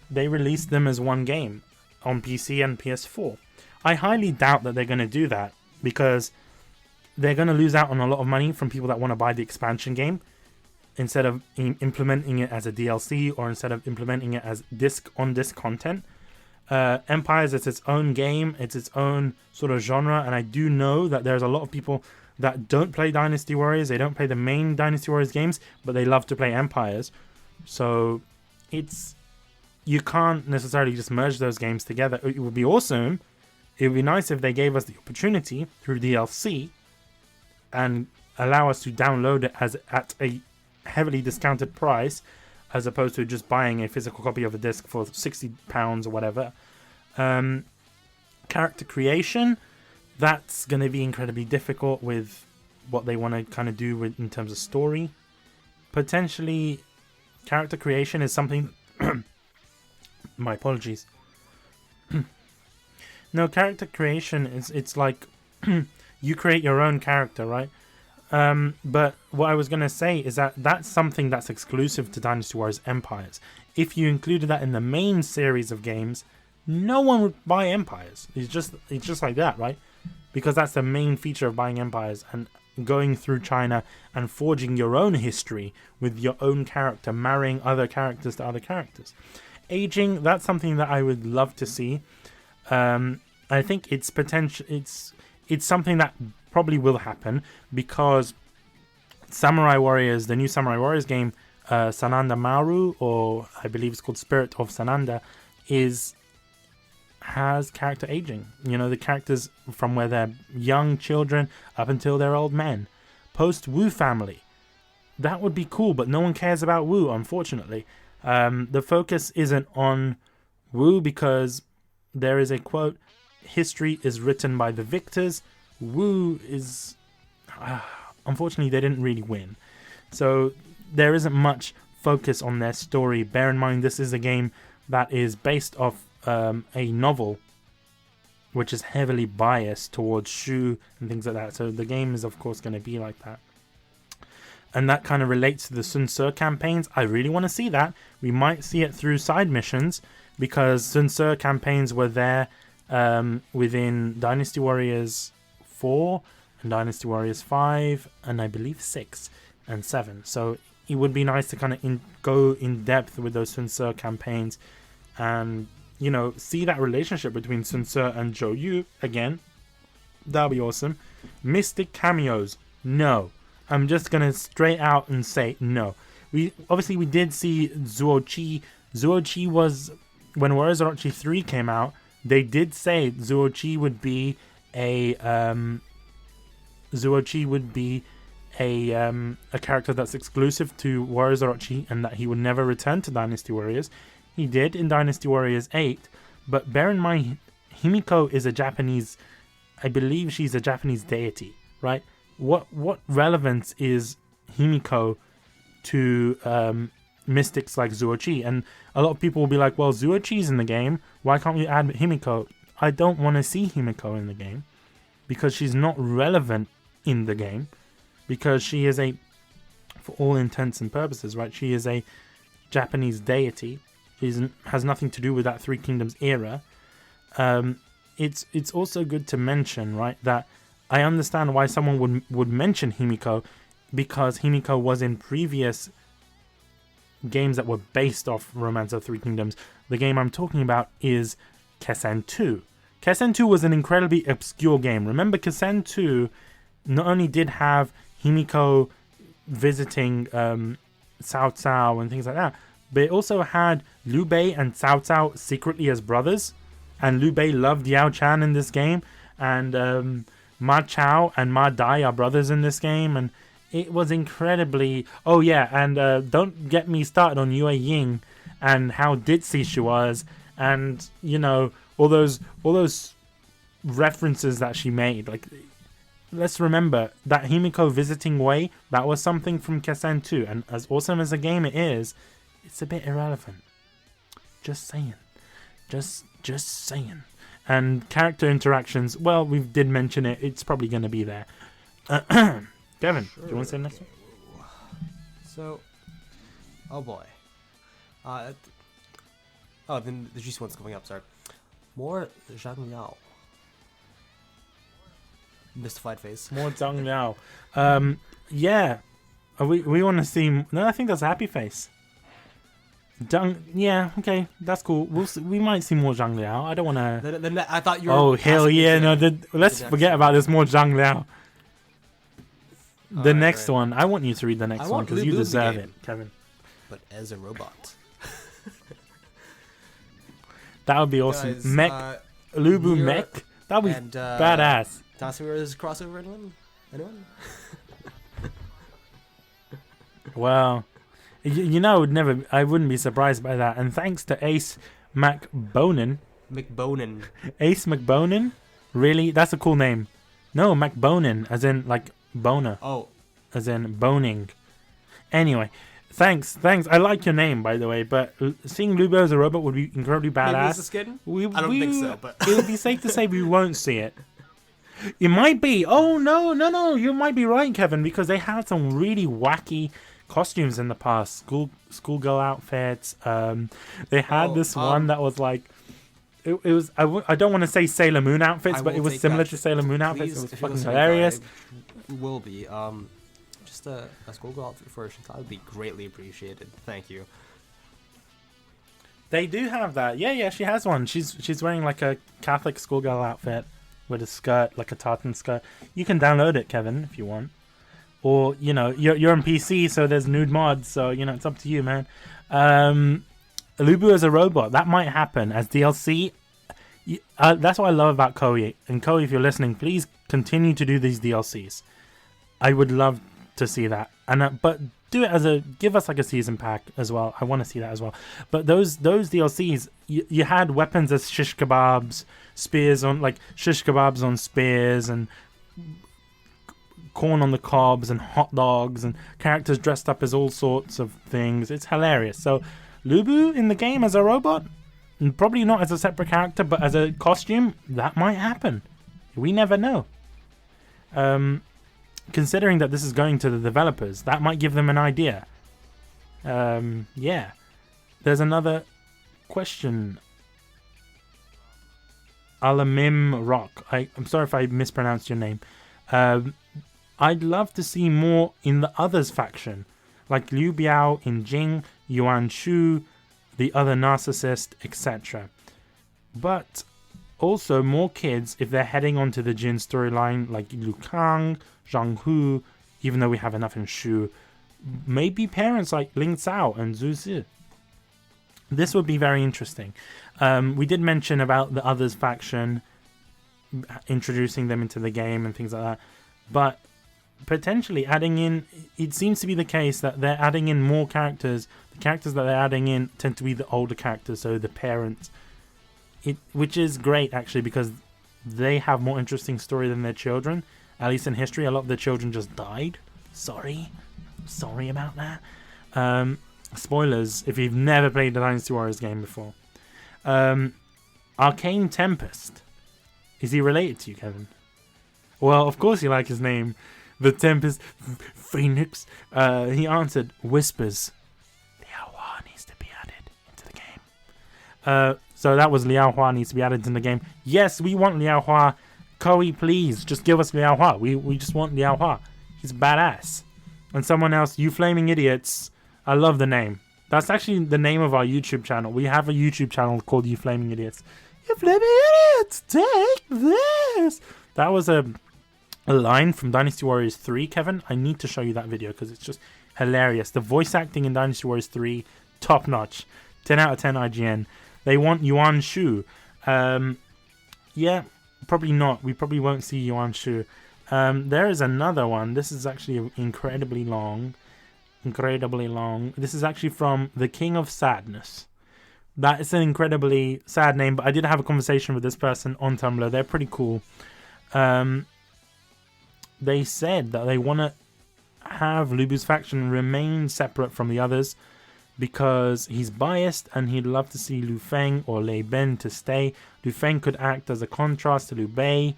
They released them as one game on PC and PS4. I highly doubt that they're going to do that because they're going to lose out on a lot of money from people that want to buy the expansion game instead of implementing it as a DLC or instead of implementing it as disc content. Empires, it's its own game, it's its own sort of genre, and I do know that there's a lot of people that don't play Dynasty Warriors, they don't play the main Dynasty Warriors games, but they love to play Empires. So you can't necessarily just merge those games together. It would be awesome. It would be nice if they gave us the opportunity through DLC and allow us to download it at a heavily discounted price, as opposed to just buying a physical copy of a disc for £60 or whatever. Character creation, that's going to be incredibly difficult with what they want to kind of do in terms of story. Potentially, character creation is something... My apologies. No, character creation, it's like you create your own character, right? But what I was going to say is that that's something that's exclusive to Dynasty Warriors Empires. If you included that in the main series of games, no one would buy Empires. It's just like that, right? Because that's the main feature of buying Empires and going through China and forging your own history with your own character, marrying other characters to other characters. Aging, that's something that I would love to see. I think it's something that probably will happen because Samurai Warriors, the new Samurai Warriors game, Sananda Maru, or I believe it's called Spirit of Sananda, has character aging. You know, the characters from where they're young children up until they're old men. Post Wu family, that would be cool, but no one cares about Wu, unfortunately. The focus isn't on Wu because there is a quote, history is written by the victors. Wu is... unfortunately, they didn't really win. So there isn't much focus on their story. Bear in mind, this is a game that is based off a novel, which is heavily biased towards Shu and things like that. So the game is, of course, going to be like that. And that kind of relates to the Sun Tzu campaigns. I really want to see that. We might see it through side missions because Sun Tzu campaigns were there within Dynasty Warriors 4 and Dynasty Warriors 5 and I believe 6 and 7. So it would be nice to kind of go in depth with those Sun Tzu campaigns and, you know, see that relationship between Sun Tzu and Zhou Yu again. That'll be awesome. Mystic cameos, no. I'm just gonna straight out and say no. We did see Zuochi. Zuochi was, when Warriors Orochi 3 came out, they did say Zuochi would be a character that's exclusive to Warriors Orochi, and that he would never return to Dynasty Warriors. He did in Dynasty Warriors 8, but bear in mind, Himiko is a Japanese, I believe she's a Japanese deity, right? What relevance is Himiko to mystics like Zuochi? And a lot of people will be like, well, Zuochi's in the game, why can't you add Himiko? I don't want to see Himiko in the game, because she's not relevant in the game, because she is for all intents and purposes, right, she is a Japanese deity. She has nothing to do with that Three Kingdoms era. It's also good to mention, right, that I understand why someone would mention Himiko, because Himiko was in previous games that were based off Romance of Three Kingdoms. The game I'm talking about is Kessen 2. Kessen 2 was an incredibly obscure game. Remember, Kessen 2 not only did have Himiko visiting Cao Cao and things like that, but it also had Liu Bei and Cao Cao secretly as brothers. And Liu Bei loved Yao Chan in this game. And Ma Chao and Ma Dai are brothers in this game. And it was incredibly... Oh, yeah, and don't get me started on Yue Ying and how ditzy she was. And, you know, all those references that she made. Like, let's remember that Himiko visiting Wei, that was something from Kessen 2. And as awesome as a game it is, it's a bit irrelevant. Just saying. Just saying. And character interactions, well, we did mention it. It's probably going to be there. Kevin, sure. Do you want to say the next one? So, oh boy. Then the juicy one's coming up, sorry. More Zhang Liao. Mystified face. More Zhang Liao. Yeah. We want to see... No, I think that's a happy face. Yeah, okay, that's cool. We'll see, we might see more Zhang Liao. I don't want to... I thought you were... Oh, hell yeah. No, let's forget about this. More Zhang Liao. The next one. I want you to read the next one because you deserve it, Kevin. But as a robot. That would be awesome. Guys, Mech. Lubu Mech. That would be badass. Dynasty Warriors crossover, anyone? Well... You know, I wouldn't be surprised by that. And thanks to Ace McBonin. Ace McBonin? Really? That's a cool name. No, McBonin, as in, like, boner. Oh. As in boning. Anyway, thanks. I like your name, by the way, but seeing Lubo as a robot would be incredibly badass. Maybe it's a skin? I don't think so, but... It would be safe to say we won't see it. It might be. Oh, no. You might be right, Kevin, because they had some really wacky... costumes in the past, schoolgirl outfits. They had this one that was like, it was. I don't want to say Sailor Moon outfits, but it was similar to Sailor Moon outfits. It was fucking hilarious. Will be just a schoolgirl outfit version. That would be greatly appreciated. Thank you. They do have that. Yeah. She has one. She's wearing like a Catholic schoolgirl outfit with a skirt, like a tartan skirt. You can download it, Kevin, if you want. Or, you know, you're on PC, so there's nude mods, so, you know, it's up to you, man. Lubu as a robot, that might happen as DLC. That's what I love about Koei. And Koei, if you're listening, please continue to do these DLCs. I would love to see that. And but do it give us like a season pack as well. I want to see that as well. But those DLCs, you had weapons as shish kebabs, spears on, like, shish kebabs on spears, and... corn on the cobs and hot dogs and characters dressed up as all sorts of things. It's hilarious. So Lubu in the game as a robot, and probably not as a separate character, but as a costume, that might happen. We never know. Considering that this is going to the developers, that might give them an idea. Yeah. There's another question. Alamim Rock. I'm sorry if I mispronounced your name. I'd love to see more in the others faction, like Liu Biao in Jing, Yuan Shu, the other narcissist, etc. But also more kids if they're heading onto the Jin storyline, like Liu Kang, Zhang Hu, even though we have enough in Shu. Maybe parents like Ling Cao and Zhu Zi. This would be very interesting. We did mention about the Others faction, introducing them into the game and things like that. But potentially adding in, it seems to be the case that they're adding in more characters. The characters that they're adding in tend to be the older characters, so the parents. Which is great, actually, because they have more interesting story than their children. At least in history, a lot of their children just died. Sorry about that. Spoilers if you've never played the Dynasty Warriors game before. Arcane Tempest. Is he related to you, Kevin? Well, of course you like his name. The Tempest Phoenix. He answered, Whispers. Liao Hua needs to be added into the game. So that was Liao Hua needs to be added into the game. Yes, we want Liao Hua. Koei, please, just give us Liao Hua. We just want Liao Hua. He's badass. And someone else, You Flaming Idiots. I love the name. That's actually the name of our YouTube channel. We have a YouTube channel called You Flaming Idiots. You Flaming Idiots, take this. That was a line from Dynasty Warriors 3, Kevin. I need to show you that video because it's just hilarious. The voice acting in Dynasty Warriors 3, top notch. 10 out of 10 IGN. They want Yuan Shu. Yeah, probably not. We probably won't see Yuan Shu. There is another one. This is actually incredibly long. This is actually from The King of Sadness. That is an incredibly sad name, but I did have a conversation with this person on Tumblr. They're pretty cool. They said that they want to have Lu Bu's faction remain separate from the others because he's biased and he'd love to see Lu Feng or Lei Ben to stay. Lu Feng could act as a contrast to Liu Bei,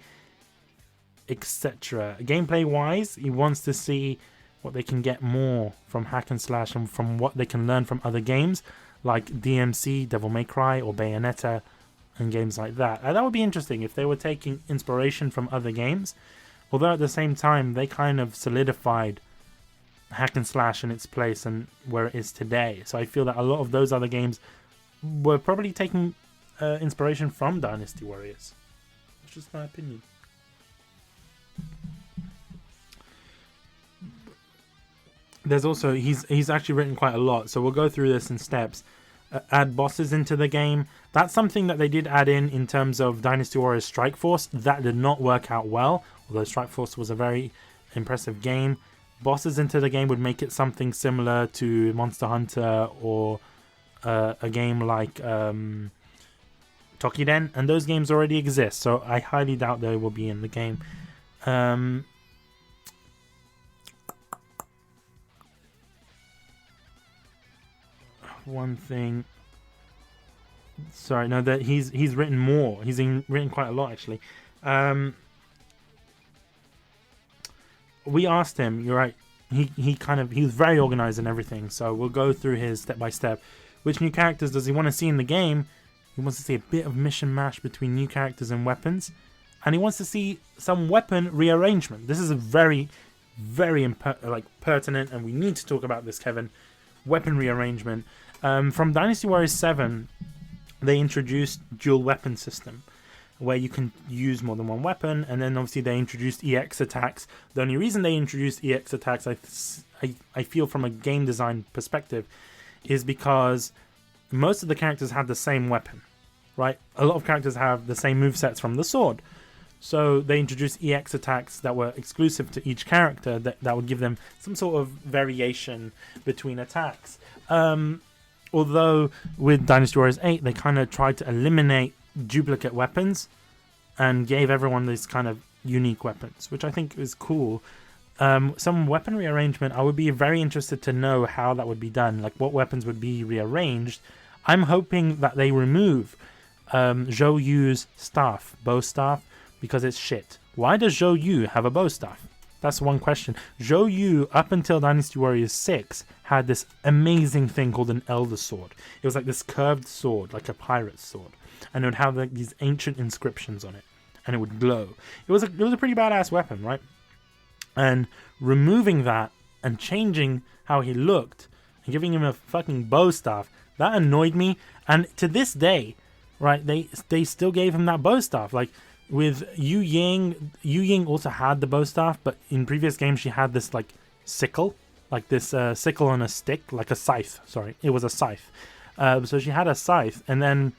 etc. Gameplay wise, he wants to see what they can get more from hack and slash and from what they can learn from other games like DMC, Devil May Cry or Bayonetta and games like that. And that would be interesting if they were taking inspiration from other games, although at the same time they kind of solidified hack and slash in its place and where it is today. So I feel that a lot of those other games were probably taking inspiration from Dynasty Warriors. It's just my opinion. There's also, he's actually written quite a lot, so we'll go through this in steps. Add bosses into the game. That's something that they did add in terms of Dynasty Warriors Strike Force. That did not work out well, although Strike Force was a very impressive game. Bosses into the game would make it something similar to Monster Hunter or a game like Tokiden, and those games already exist, so I highly doubt they will be in the game. One thing, sorry, no, that he's written more. He's written quite a lot actually. We asked him. You're right. He was very organized and everything. So we'll go through his step by step. Which new characters does he want to see in the game? He wants to see a bit of mission mash between new characters and weapons, and he wants to see some weapon rearrangement. This is a very, very pertinent, and we need to talk about this, Kevin. Weapon rearrangement. From Dynasty Warriors 7, they introduced dual weapon system, where you can use more than one weapon, and then obviously they introduced EX attacks. The only reason they introduced EX attacks, I feel from a game design perspective, is because most of the characters had the same weapon, right? A lot of characters have the same movesets from the sword. So they introduced EX attacks that were exclusive to each character that would give them some sort of variation between attacks. Although with Dynasty Warriors 8, they kind of tried to eliminate duplicate weapons and gave everyone these kind of unique weapons, which I think is cool. Some weapon rearrangement, I would be very interested to know how that would be done, like what weapons would be rearranged. I'm hoping that they remove Zhou Yu's staff, bow staff, because it's shit. Why does Zhou Yu have a bow staff? That's one question. Zhou Yu, up until Dynasty Warriors 6, had this amazing thing called an Elder Sword. It was like this curved sword, like a pirate's sword. And it would have like these ancient inscriptions on it. And it would glow. It was a pretty badass weapon, right? And removing that and changing how he looked and giving him a fucking bow staff, that annoyed me. And to this day, right? They still gave him that bow staff. Like with Yu Ying also had the bow staff, but in previous games she had this like sickle, like this sickle on a stick, like a scythe. Sorry, it was a scythe. So she had a scythe, and then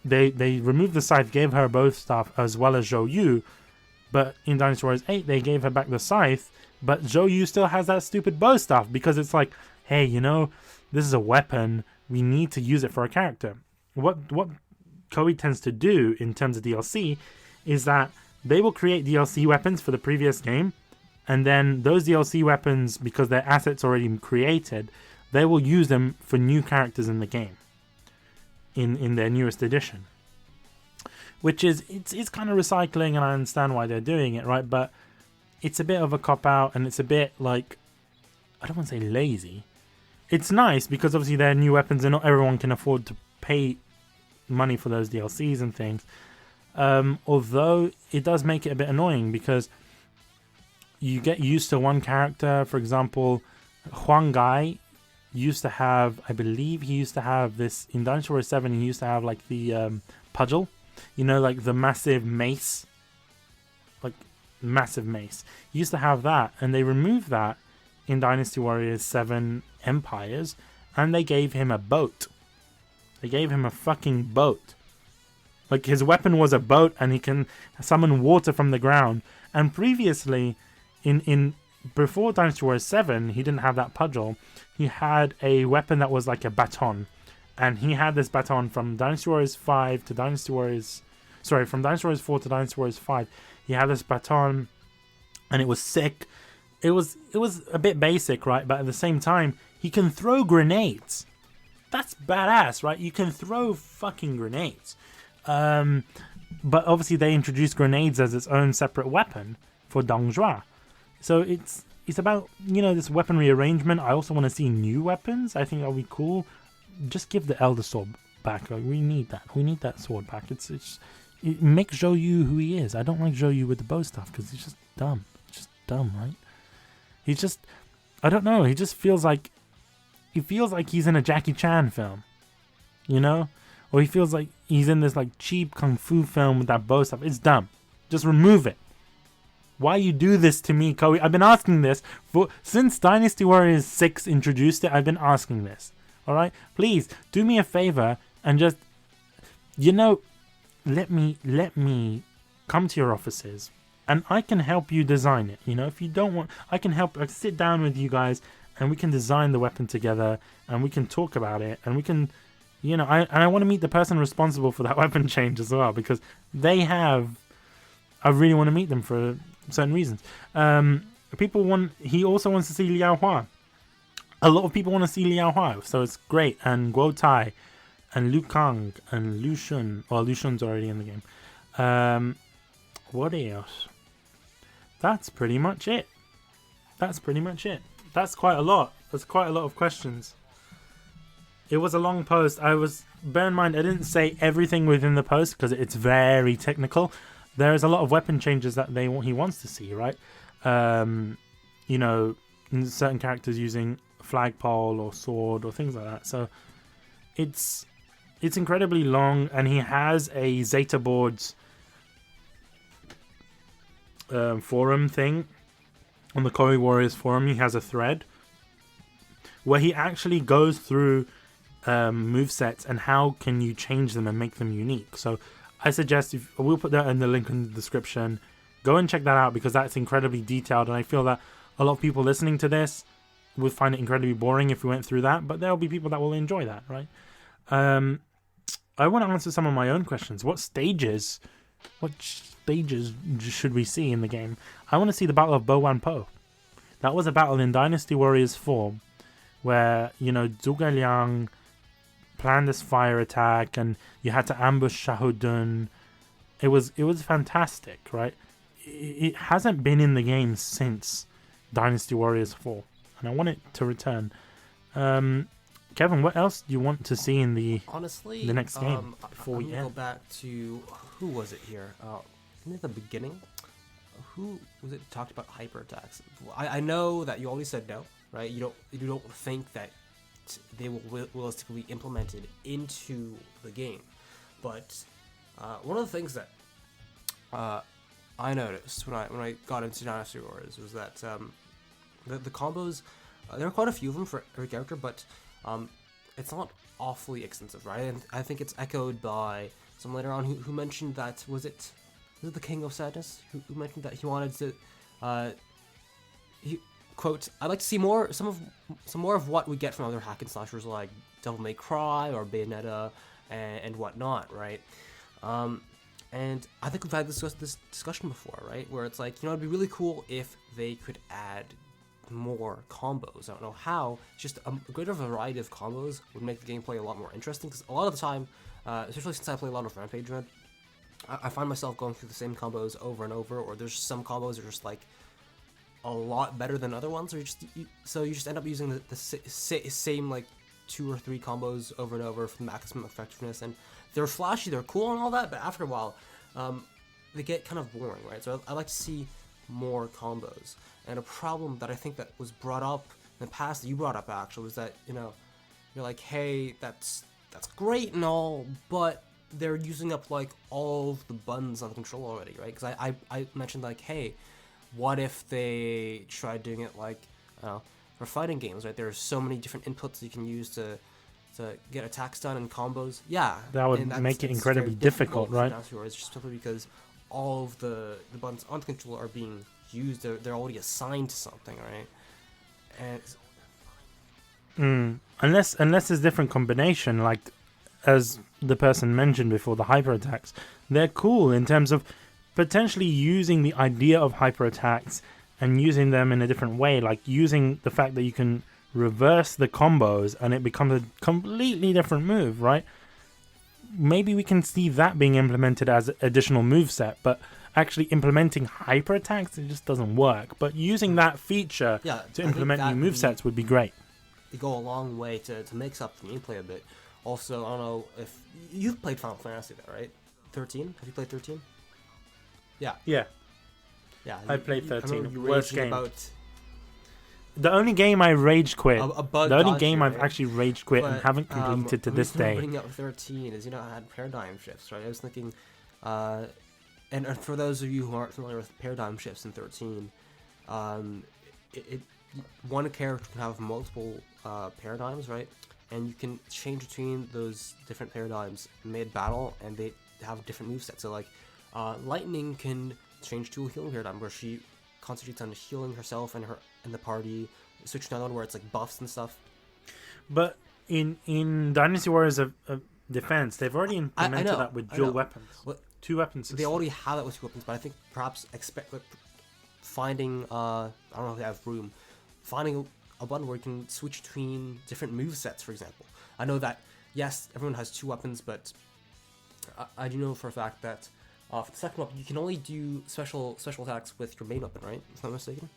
they removed the scythe, gave her a bow staff as well as Zhou Yu. But in Dynasty Warriors 8, they gave her back the scythe, but Zhou Yu still has that stupid bow staff because it's like, hey, you know, this is a weapon. We need to use it for a character. What Koei tends to do in terms of DLC is that they will create DLC weapons for the previous game, and then those DLC weapons, because their assets already created, they will use them for new characters in the game in their newest edition. Which is, it's kind of recycling, and I understand why they're doing it, right? But it's a bit of a cop-out, and it's a bit like, I don't want to say lazy. It's nice because obviously they're new weapons and not everyone can afford to pay money for those DLCs and things. Although it does make it a bit annoying because you get used to one character. For example, Huang Gai used to have, I believe he used to have this, in Dynasty Warriors 7, he used to have like the Pudgel. You know, like the massive mace. Like, massive mace. He used to have that, and they removed that in Dynasty Warriors 7 Empires, and they gave him a boat. They gave him a fucking boat. Like, his weapon was a boat, and he can summon water from the ground. And previously, before Dynasty Warriors 7, he didn't have that Pudgel. He had a weapon that was like a baton. And he had this baton from Dynasty Warriors 5 to Dynasty Warriors... Sorry, from Dynasty Warriors 4 to Dynasty Warriors 5. He had this baton, and it was sick. It was a bit basic, right? But at the same time, he can throw grenades. That's badass, right? You can throw fucking grenades. But obviously they introduced grenades as its own separate weapon for Dongjua. So it's about, you know, this weapon rearrangement. I also want to see new weapons. I think that'll be cool. Just give the Elder Sword back. Like, we need that. We need that sword back. It makes Zhou Yu who he is. I don't like Zhou Yu with the bow stuff because he's just dumb. It's just dumb, right? He's just, I don't know. He just feels like he's in a Jackie Chan film, you know, or he feels like he's in this like cheap kung fu film with that bow stuff. It's dumb. Just remove it. Why you do this to me, Koei? I've been asking this since Dynasty Warriors 6 introduced it. I've been asking this. All right, please do me a favor and just, you know, let me come to your offices and I can help you design it. You know, if you don't want, I can help. I sit down with you guys and we can design the weapon together and we can talk about it and we can, you know, I want to meet the person responsible for that weapon change as well because I really want to meet them for certain reasons. He also wants to see Liao Hua. A lot of people want to see Liao Hua, so it's great. And Guo Tai, and Liu Kang, and Lu Shun. Well, Lu Shun's already in the game. What else? That's pretty much it. That's quite a lot. That's quite a lot of questions. It was a long post. Bear in mind, I didn't say everything within the post because it's very technical. There's a lot of weapon changes that he wants to see, right? You know, certain characters using flagpole or sword or things like that. So it's incredibly long, and he has a Zeta Boards forum thing on the Koei Warriors forum. He has a thread where he actually goes through movesets and how can you change them and make them unique. So I suggest, we'll put that in the link in the description. Go and check that out because that's incredibly detailed, and I feel that a lot of people listening to this would find it incredibly boring if we went through that, but there'll be people that will enjoy that, right? I want to answer some of my own questions. What stages should we see in the game? I want to see the Battle of Bo Wan Po. That was a battle in Dynasty Warriors 4 where, you know, Zhuge Liang planned this fire attack and you had to ambush Shahudun. It was fantastic, right? It hasn't been in the game since Dynasty Warriors 4, and I want it to return. Kevin, what else do you want to see in the next game before we end? Go back to, who was it here? In the beginning, who was it talked about hyper attacks? I know that you always said no, right? You don't think that they will realistically be implemented into the game. But one of the things that I noticed when I got into Dynasty Warriors was that the combos, there are quite a few of them for every character, but it's not awfully extensive, right? And I think it's echoed by someone later on who mentioned that was it the King of Sadness who mentioned that he wanted to he quote, "I'd like to see some more of what we get from other hack and slashers like Devil May Cry or Bayonetta and whatnot," right? And I think we've had this discussion before, right? Where it's like, it'd be really cool if they could add more combos. I don't know how. Just a greater variety of combos would make the gameplay a lot more interesting. Because a lot of the time, especially since I play a lot of Rampage Red, I find myself going through the same combos over and over. Or there's some combos that are just like a lot better than other ones. Or so you just end up using the same like 2 or 3 combos over and over for maximum effectiveness. And they're flashy, they're cool and all that, but after a while, they get kind of boring, right? So I like to see more combos. And a problem that I think that was brought up in the past, that you brought up actually, was that, you're like, hey, that's great and all, but they're using up like all of the buttons on the controller already, right? Because I mentioned like, hey, what if they tried doing it like, for fighting games, right? There's so many different inputs you can use to get attacks done and combos. Yeah, that would make it incredibly difficult, right? It's just simply because all of the buttons on the controller are being used. They're already assigned to something, right? And unless there's different combination, like as the person mentioned before, the hyper attacks, they're cool in terms of potentially using the idea of hyper attacks and using them in a different way, like using the fact that you can reverse the combos and it becomes a completely different move, right? Maybe we can see that being implemented as additional moveset, but actually implementing hyper attacks, it just doesn't work. But using that feature to implement new movesets would be great. They go a long way to mix up the gameplay a bit. Also, I don't know if you've played Final Fantasy, though, right? 13? Have you played 13? Yeah. Yeah. Yeah. I played 13. You Worst game. About the only game I rage quit. The only game I've actually rage quit and haven't completed to this day. Bringing up 13 is, I had paradigm shifts, right? I was thinking, and for those of you who aren't familiar with paradigm shifts in 13, one character can have multiple paradigms, right? And you can change between those different paradigms mid-battle, and they have different movesets. So, like, Lightning can change to a healing paradigm where she concentrates on healing herself and the party. Switch to another one where it's like buffs and stuff. But in Dynasty Warriors of Defense, they've already implemented that with dual weapons. Well, 2 weapons. They already have that with 2 weapons, but I think perhaps finding I don't know if they have room, finding a button where you can switch between different movesets, for example. I know that yes, everyone has 2 weapons, but I do know for a fact that for the second weapon, you can only do special attacks with your main weapon, right? If I'm not mistaken.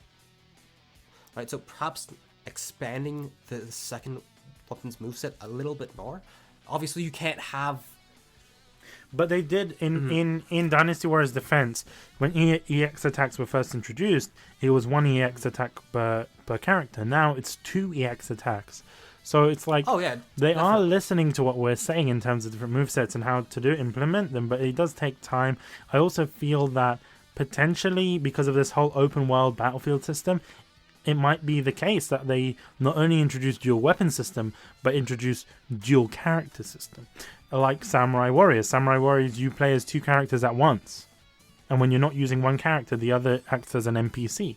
Right, so perhaps expanding the second weapon's moveset a little bit more. Obviously, you can't have... But they did in Dynasty Warriors Defense, when EX attacks were first introduced, it was 1 EX attack per character. Now it's 2 EX attacks. So it's like, they are listening to what we're saying in terms of different movesets and how to implement them, but it does take time. I also feel that potentially, because of this whole open world battlefield system, it might be the case that they not only introduce dual weapon system, but introduce dual character system. Like Samurai Warriors. Samurai Warriors, you play as 2 characters at once. And when you're not using one character, the other acts as an NPC.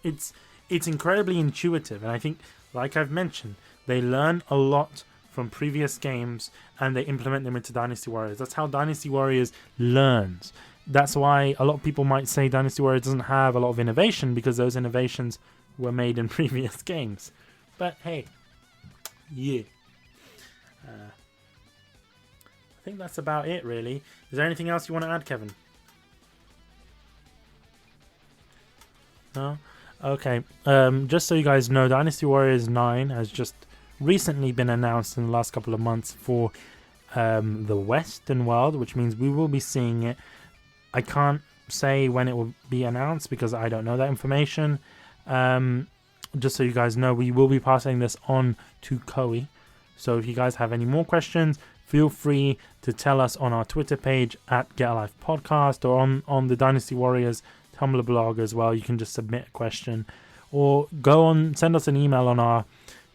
It's incredibly intuitive, and I think, like I've mentioned, they learn a lot from previous games and they implement them into Dynasty Warriors. That's how Dynasty Warriors learns. That's why a lot of people might say Dynasty Warriors doesn't have a lot of innovation, because those innovations were made in previous games. But hey, yeah. I think that's about it, really. Is there anything else you want to add, Kevin? No? Okay. Just so you guys know, Dynasty Warriors 9 has just recently been announced in the last couple of months for the Western world, which means we will be seeing it. I can't say when it will be announced because I don't know that information. Just so you guys know, we will be passing this on to Koei. So if you guys have any more questions, feel free to tell us on our Twitter page at Get a Life Podcast, or on the Dynasty Warriors Tumblr blog as well. You can just submit a question, or send us an email on our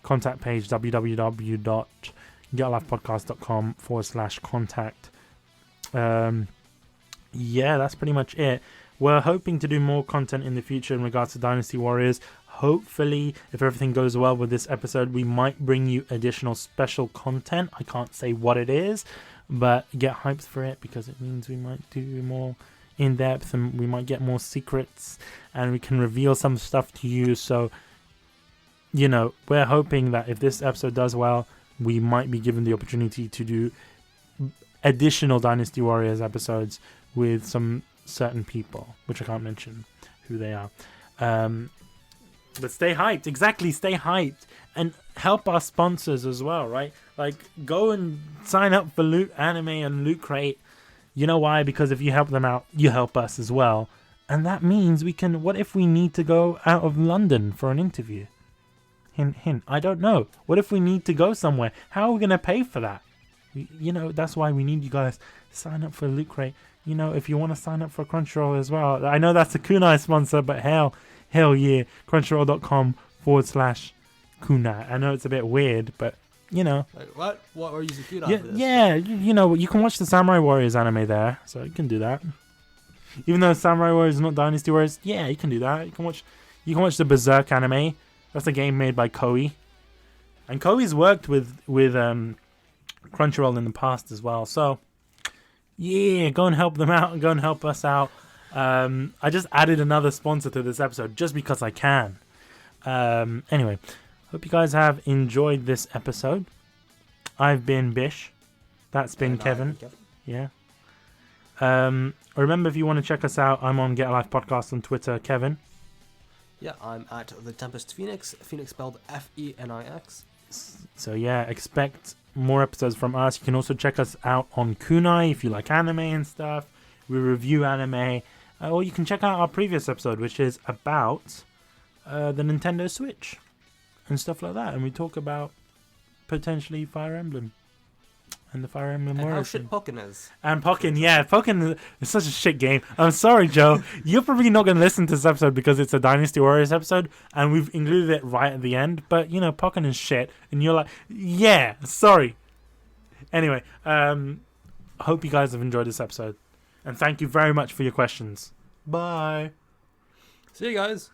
contact page, www.getalifepodcast.com/contact. That's pretty much it. We're hoping to do more content in the future in regards to Dynasty Warriors. Hopefully, if everything goes well with this episode, we might bring you additional special content. I can't say what it is, but get hyped for it, because it means we might do more in depth and we might get more secrets and we can reveal some stuff to you. So, we're hoping that if this episode does well, we might be given the opportunity to do additional Dynasty Warriors episodes with some certain people, which I can't mention who they are. But stay hyped. Exactly, stay hyped. And help our sponsors as well, right? Like, go and sign up for Loot Anime and Loot Crate. You know why? Because if you help them out, you help us as well. And that means we can... What if we need to go out of London for an interview? Hint, hint. I don't know. What if we need to go somewhere? How are we going to pay for that? That's why we need you guys. Sign up for Loot Crate. If you want to sign up for Crunchyroll as well. I know that's a kunai sponsor, but hell yeah. Crunchyroll.com/kunai. I know it's a bit weird, but Like, what are you using kunai for this? Yeah, you can watch the Samurai Warriors anime there, so you can do that. Even though Samurai Warriors is not Dynasty Warriors, yeah, you can do that. You can watch the Berserk anime. That's a game made by Koei. And Koei's worked with Crunchyroll in the past as well, so yeah, go and help them out and go and help us out. I just added another sponsor to this episode just because I can. Anyway, hope you guys have enjoyed this episode. I've been Bish. That's been Kevin. Yeah. Remember, if you want to check us out, I'm on Get a Life Podcast on Twitter. Kevin? Yeah, I'm at The Tempest Phoenix. Phoenix spelled F-E-N-I-X. So yeah, expect more episodes from us. You can also check us out on Kunai if you like anime and stuff. We review anime. Or you can check out our previous episode, which is about the Nintendo Switch and stuff like that. And we talk about potentially Fire Emblem and the Fire Emblem Warriors. And how shit Pokken is. And Pokken, yeah. Pokken is such a shit game. I'm sorry, Joe. You're probably not going to listen to this episode because it's a Dynasty Warriors episode and we've included it right at the end. But, Pokken is shit. And you're like, yeah, sorry. Anyway, hope you guys have enjoyed this episode. And thank you very much for your questions. Bye. See you guys.